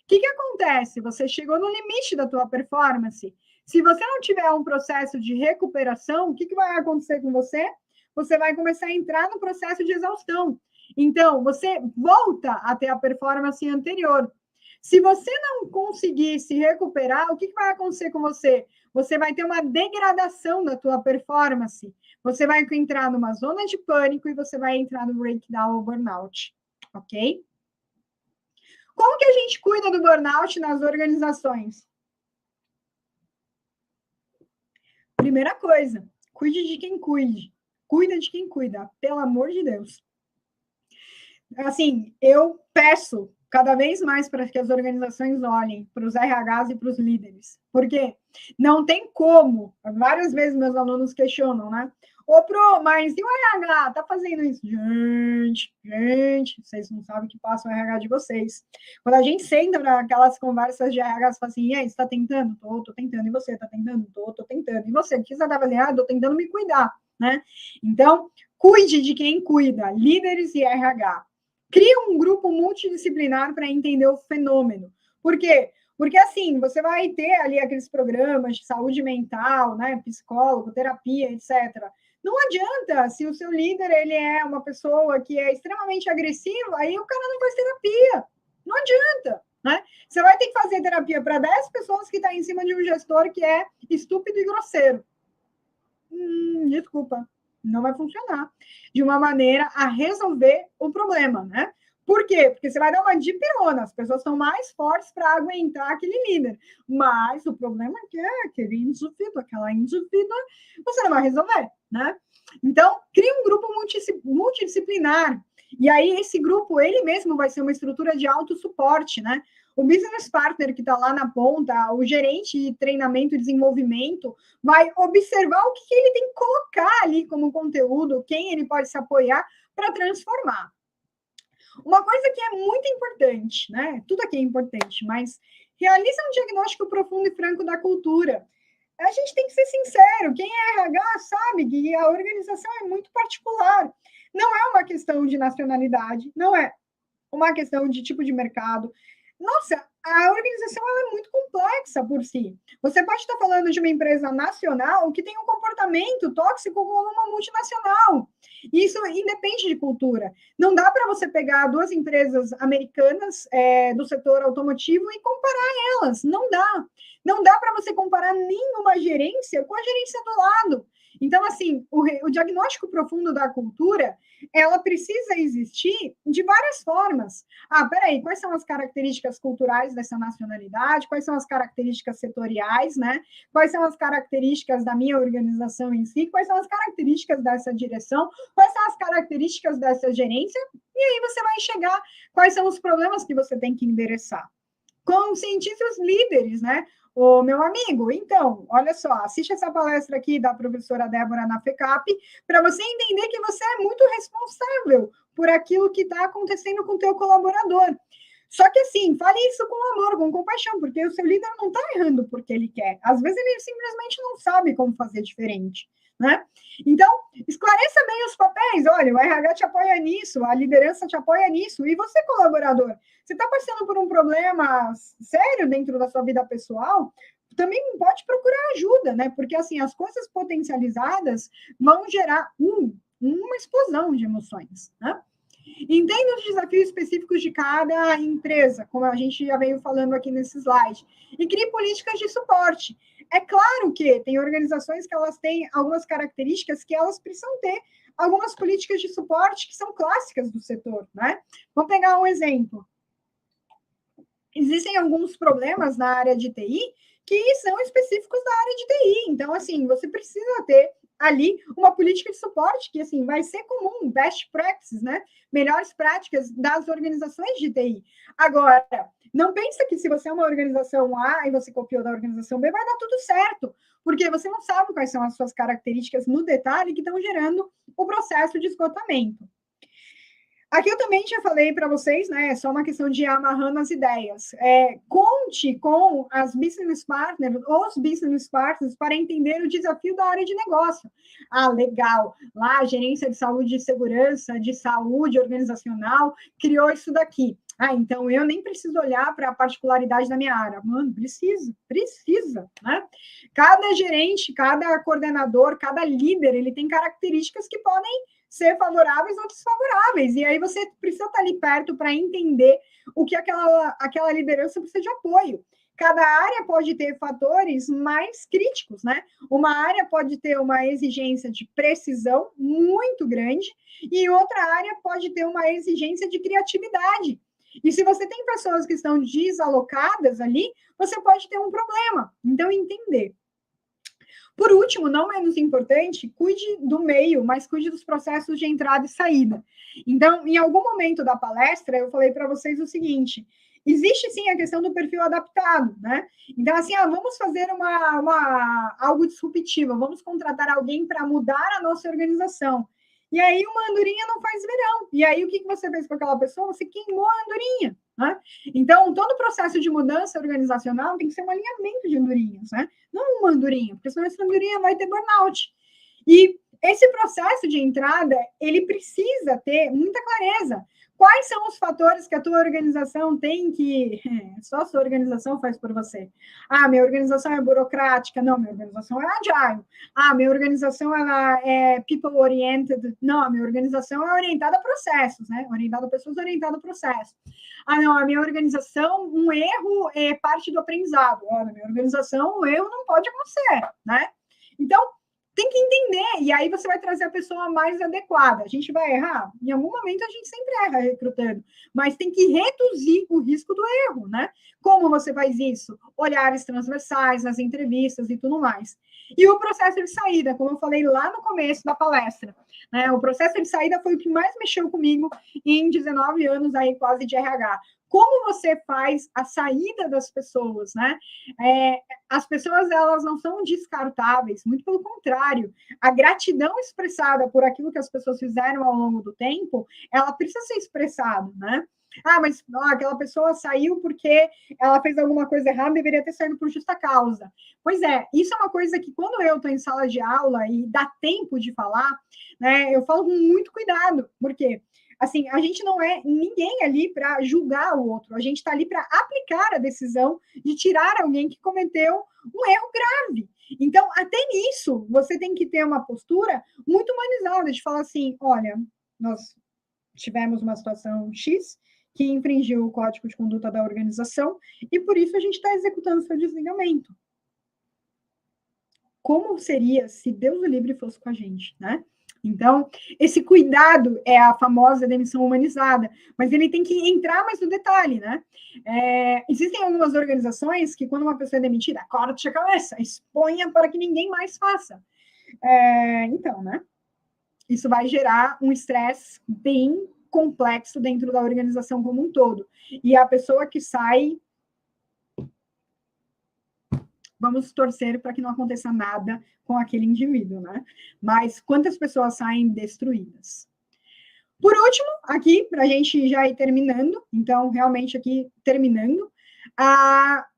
que acontece? Você chegou no limite da tua performance. Se você não tiver um processo de recuperação, o que vai acontecer com você? Você vai começar a entrar no processo de exaustão. Então, você volta a ter a performance anterior. Se você não conseguir se recuperar, o que vai acontecer com você? Você vai ter uma degradação da tua performance. Você vai entrar numa zona de pânico e você vai entrar no breakdown ou burnout, ok? Como que a gente cuida do burnout nas organizações? Primeira coisa, cuide de quem cuide. Cuida de quem cuida, pelo amor de Deus. Assim, eu peço cada vez mais para que as organizações olhem para os RHs e para os líderes. Porque não tem como, várias vezes meus alunos questionam, né? Ô, Pro, mas e o RH? Tá fazendo isso? Gente, vocês não sabem o que passa o RH de vocês. Quando a gente senta para aquelas conversas de RH, você fala assim, e aí, você tá tentando? Tô tentando. E você, tá tentando? Tô tentando. E você, o que você tá fazendo? Tô tentando me cuidar, né? Então, cuide de quem cuida, líderes e RH. Cria um grupo multidisciplinar para entender o fenômeno. Por quê? Porque, assim, você vai ter ali aqueles programas de saúde mental, né, psicólogo, terapia, etc. Não adianta, se o seu líder ele é uma pessoa que é extremamente agressiva, aí o cara não faz terapia. Não adianta, né? Você vai ter que fazer terapia para 10 pessoas que estão em cima de um gestor que é estúpido e grosseiro. Desculpa. Não vai funcionar de uma maneira a resolver o problema, né? Por quê? Porque você vai dar uma dipirona, as pessoas são mais fortes para aguentar aquele líder. Mas o problema é que aquele indivíduo, aquela indivídua, você não vai resolver, né? Então, cria um grupo multidisciplinar. E aí, esse grupo, ele mesmo vai ser uma estrutura de autossuporte, né? O business partner que está lá na ponta, o gerente de treinamento e desenvolvimento, vai observar o que ele tem que colocar ali como conteúdo, quem ele pode se apoiar para transformar. Uma coisa que é muito importante, né? Tudo aqui é importante, mas realiza um diagnóstico profundo e franco da cultura. A gente tem que ser sincero, quem é RH sabe que a organização é muito particular. Não é uma questão de nacionalidade, não é uma questão de tipo de mercado. Nossa, a organização ela é muito complexa por si. Você pode estar falando de uma empresa nacional que tem um comportamento tóxico como uma multinacional. Isso independe de cultura. Não dá para você pegar duas empresas americanas do setor automotivo e comparar elas. Não dá. Não dá para você comparar nenhuma gerência com a gerência do lado. Então, assim, o diagnóstico profundo da cultura, ela precisa existir de várias formas. Peraí, quais são as características culturais dessa nacionalidade? Quais são as características setoriais, né? Quais são as características da minha organização em si? Quais são as características dessa direção? Quais são as características dessa gerência? E aí você vai chegar quais são os problemas que você tem que endereçar. Conscientize os líderes, né? Ô, meu amigo, então, olha só, assiste essa palestra aqui da professora Débora na FECAP, para você entender que você é muito responsável por aquilo que está acontecendo com o teu colaborador. Só que, assim, fale isso com amor, com compaixão, porque o seu líder não está errando porque ele quer. Às vezes, ele simplesmente não sabe como fazer diferente, né? Então, esclareça bem os papéis. Olha, o RH te apoia nisso, a liderança te apoia nisso. E você, colaborador, você está passando por um problema sério dentro da sua vida pessoal, também pode procurar ajuda, né? Porque, assim, as coisas potencializadas vão gerar uma explosão de emoções, né? Entenda os desafios específicos de cada empresa, como a gente já veio falando aqui nesse slide, e crie políticas de suporte. É claro que tem organizações que elas têm algumas características que elas precisam ter algumas políticas de suporte que são clássicas do setor, né? Vamos pegar um exemplo. Existem alguns problemas na área de TI que são específicos da área de TI. Então, assim, você precisa ter ali uma política de suporte que, assim, vai ser comum, best practices, né? Melhores práticas das organizações de TI. Agora, não pensa que se você é uma organização A e você copiou da organização B, vai dar tudo certo, porque você não sabe quais são as suas características no detalhe que estão gerando o processo de esgotamento. Aqui eu também já falei para vocês, né? É só uma questão de ir amarrando as ideias. Conte com as business partners, os business partners, para entender o desafio da área de negócio. Legal. Lá a gerência de saúde e segurança, de saúde organizacional, criou isso daqui. Então eu nem preciso olhar para a particularidade da minha área. Mano, precisa, né? Cada gerente, cada coordenador, cada líder, ele tem características que podem ser favoráveis ou desfavoráveis. E aí você precisa estar ali perto para entender o que aquela liderança precisa de apoio. Cada área pode ter fatores mais críticos, né? Uma área pode ter uma exigência de precisão muito grande e outra área pode ter uma exigência de criatividade. E se você tem pessoas que estão desalocadas ali, você pode ter um problema. Então, entender. Por último, não menos importante, cuide do meio, mas cuide dos processos de entrada e saída. Então, em algum momento da palestra, eu falei para vocês o seguinte: existe sim a questão do perfil adaptado, né? Então, assim, vamos fazer algo disruptivo, vamos contratar alguém para mudar a nossa organização. E aí, uma andorinha não faz verão. E aí, o que você fez com aquela pessoa? Você queimou a andorinha, né? Então, todo processo de mudança organizacional tem que ser um alinhamento de andorinhas, né? Não uma andorinha, porque senão essa andorinha vai ter burnout. E esse processo de entrada, ele precisa ter muita clareza. Quais são os fatores que a tua organização tem que... Só a sua organização faz por você. Minha organização é burocrática. Não, minha organização é agile. Minha organização ela é people-oriented. Não, a minha organização é orientada a processos, né? Orientada a pessoas, orientada a processos. Não, a minha organização, um erro é parte do aprendizado. Na minha organização, o erro não pode acontecer, né? Então, tem que entender, e aí você vai trazer a pessoa mais adequada. A gente vai errar? Em algum momento a gente sempre erra recrutando, mas tem que reduzir o risco do erro, né? Como você faz isso? Olhares transversais nas entrevistas e tudo mais. E o processo de saída, como eu falei lá no começo da palestra, né? O processo de saída foi o que mais mexeu comigo em 19 anos aí quase de RH. Como você faz a saída das pessoas, né? As pessoas, elas não são descartáveis, muito pelo contrário. A gratidão expressada por aquilo que as pessoas fizeram ao longo do tempo, ela precisa ser expressada, né? Mas aquela pessoa saiu porque ela fez alguma coisa errada, deveria ter saído por justa causa. Pois é, isso é uma coisa que quando eu estou em sala de aula e dá tempo de falar, né, eu falo com muito cuidado, porque assim, a gente não é ninguém ali para julgar o outro, a gente está ali para aplicar a decisão de tirar alguém que cometeu um erro grave. Então, até nisso, você tem que ter uma postura muito humanizada, de falar assim, olha, nós tivemos uma situação X que infringiu o código de conduta da organização e por isso a gente está executando seu desligamento. Como seria se Deus o livre fosse com a gente, né? Então, esse cuidado é a famosa demissão humanizada, mas ele tem que entrar mais no detalhe, né? Existem algumas organizações que, quando uma pessoa é demitida, corte a cabeça, exponha para que ninguém mais faça. Então, né? Isso vai gerar um estresse bem complexo dentro da organização como um todo. E a pessoa que sai, vamos torcer para que não aconteça nada com aquele indivíduo, né? Mas quantas pessoas saem destruídas? Por último, aqui, para a gente já ir terminando, então, realmente aqui, terminando,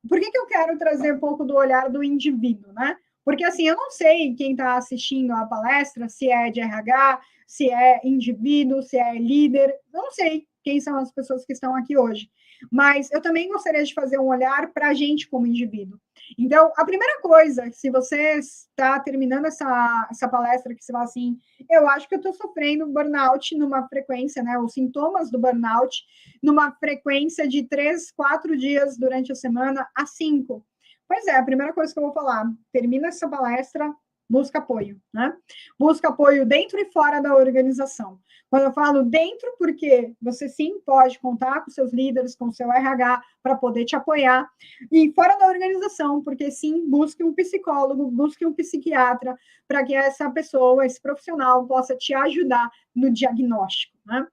por que eu quero trazer um pouco do olhar do indivíduo, né? Porque, assim, eu não sei quem está assistindo a palestra, se é de RH, se é indivíduo, se é líder, eu não sei quem são as pessoas que estão aqui hoje. Mas eu também gostaria de fazer um olhar para a gente como indivíduo. Então, a primeira coisa, se você está terminando essa palestra, que você fala assim, eu acho que eu estou sofrendo burnout numa frequência, né, os sintomas do burnout, numa frequência de 3, 4 dias durante a semana a 5. Pois é, a primeira coisa que eu vou falar, termina essa palestra, busca apoio, né? Busca apoio dentro e fora da organização. Quando eu falo dentro, porque você sim pode contar com seus líderes, com o seu RH, para poder te apoiar. E fora da organização, porque sim, busque um psicólogo, busque um psiquiatra, para que essa pessoa, esse profissional, possa te ajudar no diagnóstico, né?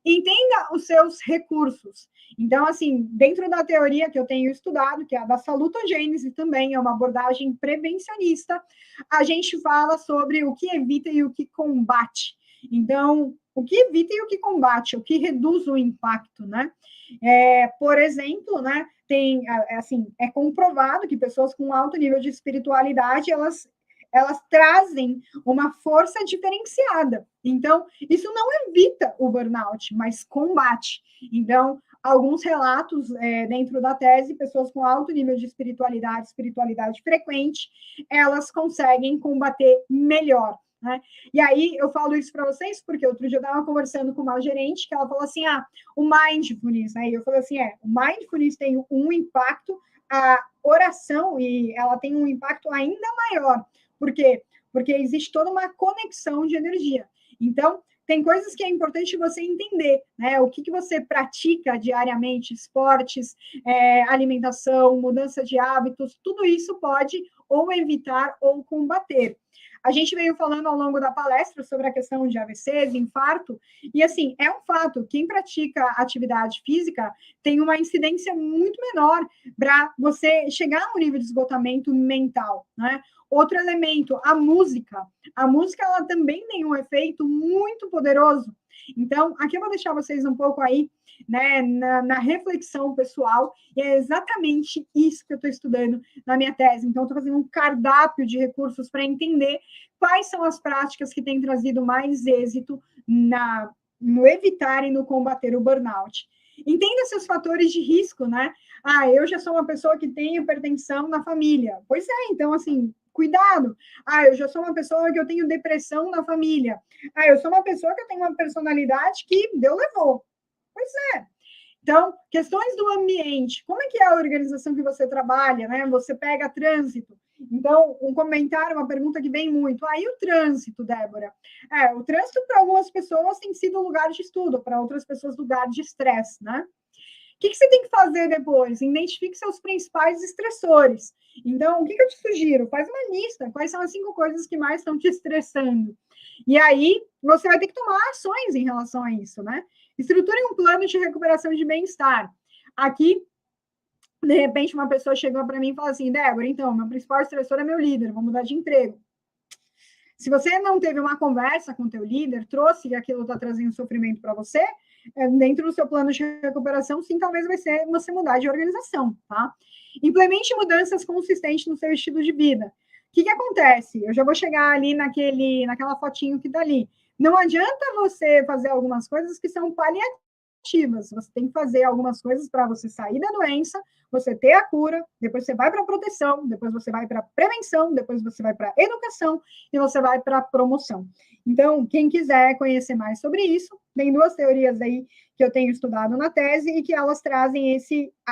Entenda os seus recursos. Então, assim, dentro da teoria que eu tenho estudado, que é a da salutogênese também, é uma abordagem prevencionista, a gente fala sobre o que evita e o que combate. Então, o que evita e o que combate, o que reduz o impacto, né? Por exemplo, né, é comprovado que pessoas com alto nível de espiritualidade, elas trazem uma força diferenciada. Então, isso não evita o burnout, mas combate. Então, alguns relatos dentro da tese, pessoas com alto nível de espiritualidade frequente, elas conseguem combater melhor, né? E aí, eu falo isso para vocês, porque outro dia eu estava conversando com uma gerente, que ela falou assim, o mindfulness, né? E eu falei assim, o mindfulness tem um impacto, a oração, e ela tem um impacto ainda maior. Por quê? Porque existe toda uma conexão de energia. Então, tem coisas que é importante você entender, né? O que você pratica diariamente, esportes, alimentação, mudança de hábitos, tudo isso pode ou evitar ou combater. A gente veio falando ao longo da palestra sobre a questão de AVCs, infarto, e assim, é um fato, quem pratica atividade física tem uma incidência muito menor para você chegar no nível de esgotamento mental, né? Outro elemento, a música. A música, ela também tem um efeito muito poderoso. Então, aqui eu vou deixar vocês um pouco aí, né, na reflexão pessoal, e é exatamente isso que eu estou estudando na minha tese. Então, eu estou fazendo um cardápio de recursos para entender quais são as práticas que têm trazido mais êxito no evitar e no combater o burnout. Entenda seus fatores de risco, né? Eu já sou uma pessoa que tem hipertensão na família. Pois é, então, assim, cuidado. Eu já sou uma pessoa que eu tenho depressão na família. Eu sou uma pessoa que eu tenho uma personalidade que Deus levou. Pois é. Então, questões do ambiente. Como é que é a organização que você trabalha, né? Você pega trânsito. Então, um comentário, uma pergunta que vem muito. Aí o trânsito, Débora? O trânsito para algumas pessoas tem sido lugar de estudo, para outras pessoas lugar de estresse, né? O que você tem que fazer depois? Identifique seus principais estressores. Então, o que eu te sugiro? Faz uma lista. Quais são as 5 coisas que mais estão te estressando? E aí, você vai ter que tomar ações em relação a isso, né? Estruture um plano de recuperação de bem-estar. Aqui, de repente, uma pessoa chegou para mim e falou assim, Débora, então, meu principal estressor é meu líder, vou mudar de emprego. Se você não teve uma conversa com o teu líder, trouxe aquilo está trazendo sofrimento para você, dentro do seu plano de recuperação, sim, talvez vai ser você mudar de organização, tá? Implemente mudanças consistentes no seu estilo de vida. O que acontece? Eu já vou chegar ali naquela fotinho que tá ali. Não adianta você fazer algumas coisas que são paliativas. Você tem que fazer algumas coisas para você sair da doença, você ter a cura, depois você vai para a proteção, depois você vai para a prevenção, depois você vai para a educação e você vai para a promoção. Então, quem quiser conhecer mais sobre isso, tem 2 teorias aí que eu tenho estudado na tese e que elas trazem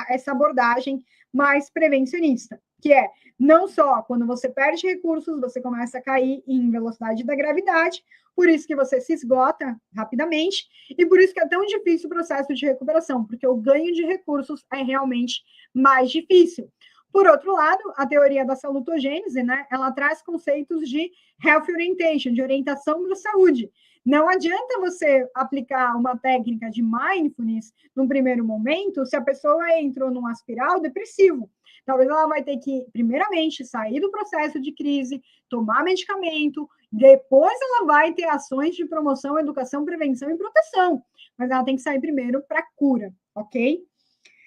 essa abordagem mais prevencionista, que é não só quando você perde recursos, você começa a cair em velocidade da gravidade, por isso que você se esgota rapidamente, e por isso que é tão difícil o processo de recuperação, porque o ganho de recursos é realmente mais difícil. Por outro lado, a teoria da salutogênese, né, ela traz conceitos de health orientation, de orientação para a saúde. Não adianta você aplicar uma técnica de mindfulness num primeiro momento se a pessoa entrou num espiral depressivo. Talvez ela vai ter que, primeiramente, sair do processo de crise, tomar medicamento, depois ela vai ter ações de promoção, educação, prevenção e proteção. Mas ela tem que sair primeiro para a cura, ok?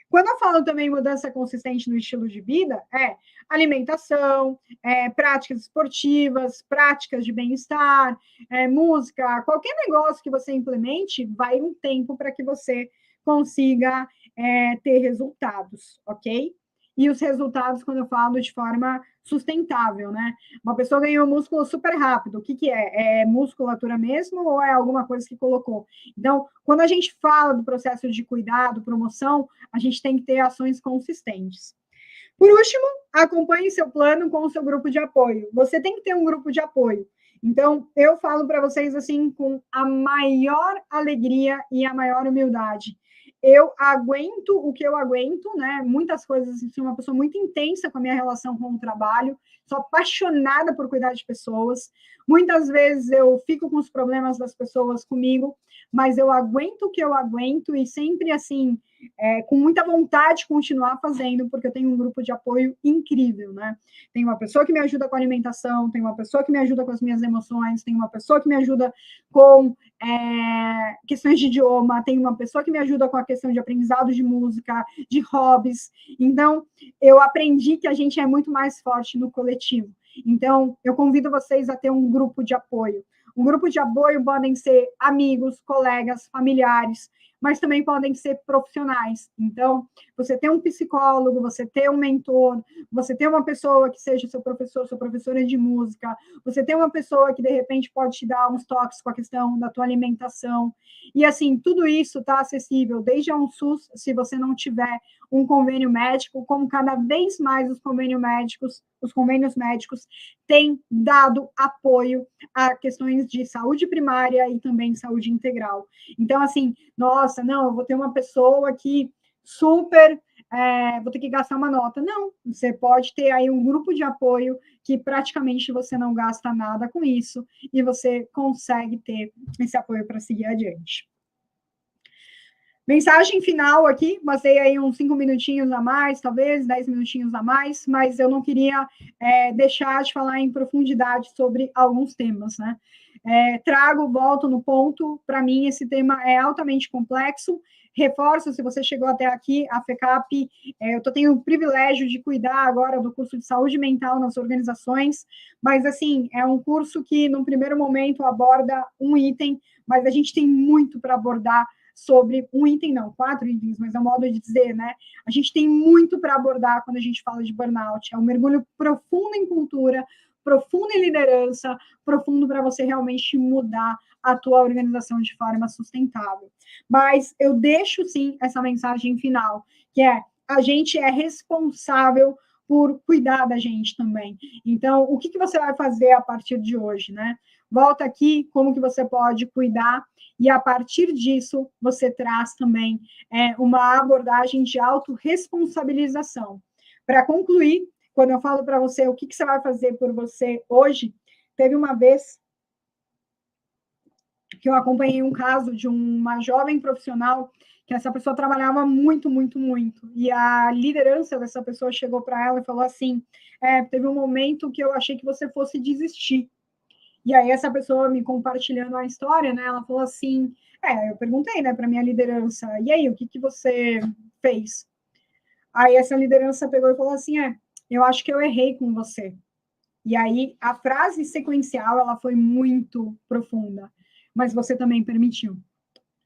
Quando eu falo também mudança consistente no estilo de vida, alimentação, práticas esportivas, práticas de bem-estar, música, qualquer negócio que você implemente, vai um tempo para que você consiga ter resultados, ok? E os resultados, quando eu falo de forma sustentável, né? Uma pessoa ganhou músculo super rápido, o que é? É musculatura mesmo ou é alguma coisa que colocou? Então, quando a gente fala do processo de cuidado, promoção, a gente tem que ter ações consistentes. Por último, acompanhe seu plano com o seu grupo de apoio. Você tem que ter um grupo de apoio. Então, eu falo para vocês assim, com a maior alegria e a maior humildade. Eu aguento o que eu aguento, né? Muitas coisas, assim, sou uma pessoa muito intensa com a minha relação com o trabalho, sou apaixonada por cuidar de pessoas. Muitas vezes eu fico com os problemas das pessoas comigo, mas eu aguento o que eu aguento e sempre, assim, com muita vontade de continuar fazendo, porque eu tenho um grupo de apoio incrível, né? Tem uma pessoa que me ajuda com a alimentação, tem uma pessoa que me ajuda com as minhas emoções, tem uma pessoa que me ajuda com questões de idioma, tem uma pessoa que me ajuda com a questão de aprendizado de música, de hobbies. Então, eu aprendi que a gente é muito mais forte no coletivo. Então, eu convido vocês a ter um grupo de apoio. Um grupo de apoio podem ser amigos, colegas, familiares, mas também podem ser profissionais. Então, você ter um psicólogo, você ter um mentor, você ter uma pessoa que seja seu professor, sua professora de música, você ter uma pessoa que, de repente, pode te dar uns toques com a questão da tua alimentação. E, assim, tudo isso está acessível, desde um SUS, se você não tiver um convênio médico, como cada vez mais os convênios médicos têm dado apoio a questões de saúde primária e também saúde integral. Então, assim, nossa, não, eu vou ter uma pessoa aqui super, vou ter que gastar uma nota. Não, você pode ter aí um grupo de apoio que praticamente você não gasta nada com isso e você consegue ter esse apoio para seguir adiante. Mensagem final aqui, passei aí uns 5 minutinhos a mais, talvez 10 minutinhos a mais, mas eu não queria deixar de falar em profundidade sobre alguns temas, né? Volto no ponto, para mim esse tema é altamente complexo, reforço, se você chegou até aqui, a FECAP, eu tenho o privilégio de cuidar agora do curso de saúde mental nas organizações, mas assim, é um curso que no primeiro momento aborda um item, mas a gente tem muito para abordar sobre um item, não, 4 itens, mas é um modo de dizer, né? A gente tem muito para abordar quando a gente fala de burnout, é um mergulho profundo em cultura, profundo em liderança, profundo para você realmente mudar a tua organização de forma sustentável. Mas eu deixo, sim, essa mensagem final, que é, a gente é responsável por cuidar da gente também. Então, o que você vai fazer a partir de hoje, né? Volta aqui, como que você pode cuidar, e a partir disso, você traz também uma abordagem de autorresponsabilização. Para concluir, quando eu falo para você o que você vai fazer por você hoje, teve uma vez que eu acompanhei um caso de uma jovem profissional que essa pessoa trabalhava muito, muito, muito. E a liderança dessa pessoa chegou para ela e falou assim, teve um momento que eu achei que você fosse desistir. E aí essa pessoa me compartilhando a história, né, ela falou assim, eu perguntei, né, para minha liderança, e aí, o que você fez? Aí essa liderança pegou e falou assim, eu acho que eu errei com você. E aí a frase sequencial, ela foi muito profunda, mas você também permitiu.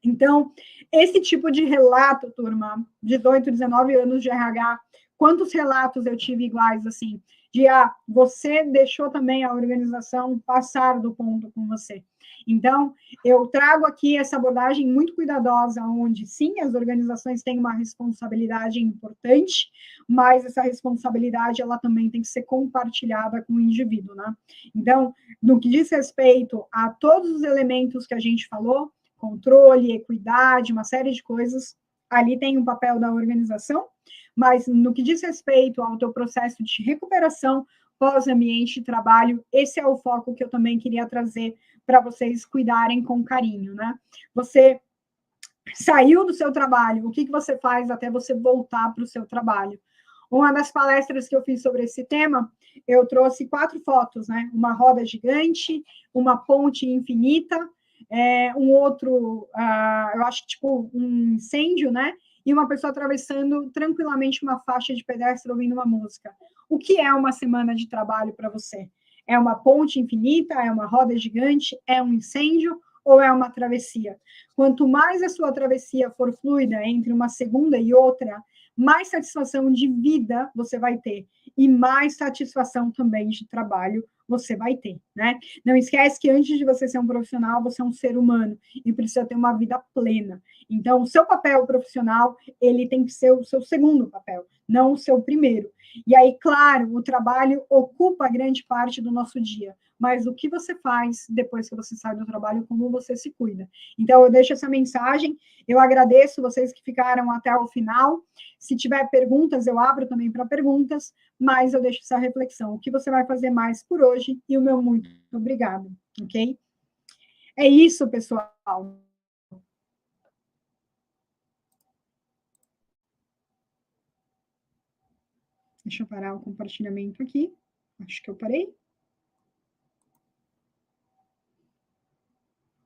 Então, esse tipo de relato, turma, 18, 19 anos de RH, quantos relatos eu tive iguais, assim, de, você deixou também a organização passar do ponto com você. Então, eu trago aqui essa abordagem muito cuidadosa, onde, sim, as organizações têm uma responsabilidade importante, mas essa responsabilidade, ela também tem que ser compartilhada com o indivíduo, né? Então, no que diz respeito a todos os elementos que a gente falou, controle, equidade, uma série de coisas, ali tem um papel da organização, mas no que diz respeito ao teu processo de recuperação pós-ambiente de trabalho, esse é o foco que eu também queria trazer para vocês cuidarem com carinho, né? Você saiu do seu trabalho, o que você faz até você voltar para o seu trabalho? Uma das palestras que eu fiz sobre esse tema, eu trouxe 4 fotos, né? Uma roda gigante, uma ponte infinita, um outro, eu acho que tipo um incêndio, né? E uma pessoa atravessando tranquilamente uma faixa de pedestre ouvindo uma música. O que é uma semana de trabalho para você? É uma ponte infinita? É uma roda gigante? É um incêndio? Ou é uma travessia? Quanto mais a sua travessia for fluida entre uma segunda e outra, mais satisfação de vida você vai ter e mais satisfação também de trabalho você vai ter, né? Não esquece que antes de você ser um profissional, você é um ser humano e precisa ter uma vida plena. Então, o seu papel profissional, ele tem que ser o seu segundo papel, não o seu primeiro. E aí, claro, o trabalho ocupa grande parte do nosso dia, mas o que você faz depois que você sai do trabalho, como você se cuida. Então, eu deixo essa mensagem, eu agradeço vocês que ficaram até o final. Se tiver perguntas, eu abro também para perguntas, mas eu deixo essa reflexão. O que você vai fazer mais por hoje? E o meu muito obrigado, ok? É isso, pessoal. Deixa eu parar o compartilhamento aqui. Acho que eu parei.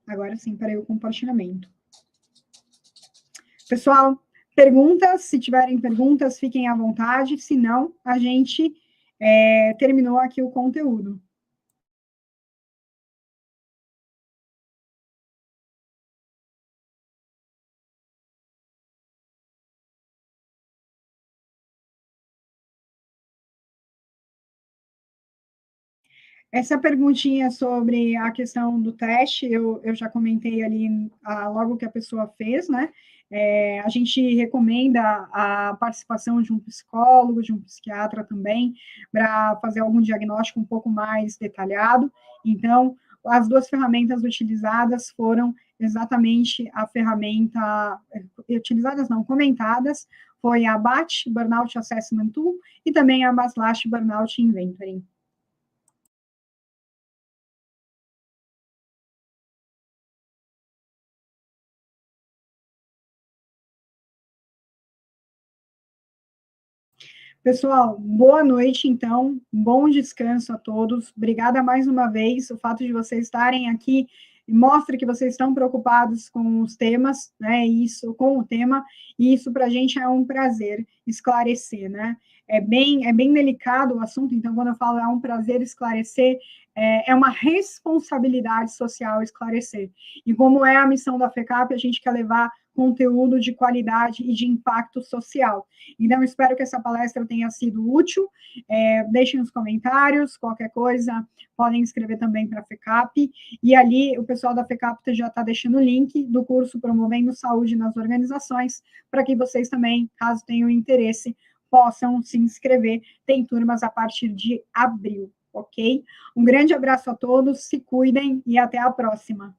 Agora sim, parei o compartilhamento. Pessoal, perguntas, se tiverem perguntas, fiquem à vontade, se não, a gente terminou aqui o conteúdo. Essa perguntinha sobre a questão do teste, eu já comentei ali logo que a pessoa fez, né? A gente recomenda a participação de um psicólogo, de um psiquiatra também, para fazer algum diagnóstico um pouco mais detalhado. Então, as 2 ferramentas utilizadas foram exatamente a ferramenta, utilizadas não, comentadas, foi a BAT, Burnout Assessment Tool, e também a Maslach Burnout Inventory. Pessoal, boa noite, então, bom descanso a todos. Obrigada mais uma vez. O fato de vocês estarem aqui mostra que vocês estão preocupados com os temas, né? Isso, com o tema, e isso para a gente é um prazer esclarecer, né? É bem delicado o assunto, então, quando eu falo é um prazer esclarecer, é uma responsabilidade social esclarecer. E como é a missão da FECAP, a gente quer levar conteúdo de qualidade e de impacto social. Então, espero que essa palestra tenha sido útil. Deixem nos comentários, qualquer coisa, podem escrever também para a FECAP. E ali, o pessoal da FECAP já está deixando o link do curso Promovendo Saúde nas Organizações, para que vocês também, caso tenham interesse, possam se inscrever. Tem turmas a partir de abril, ok? Um grande abraço a todos, se cuidem e até a próxima.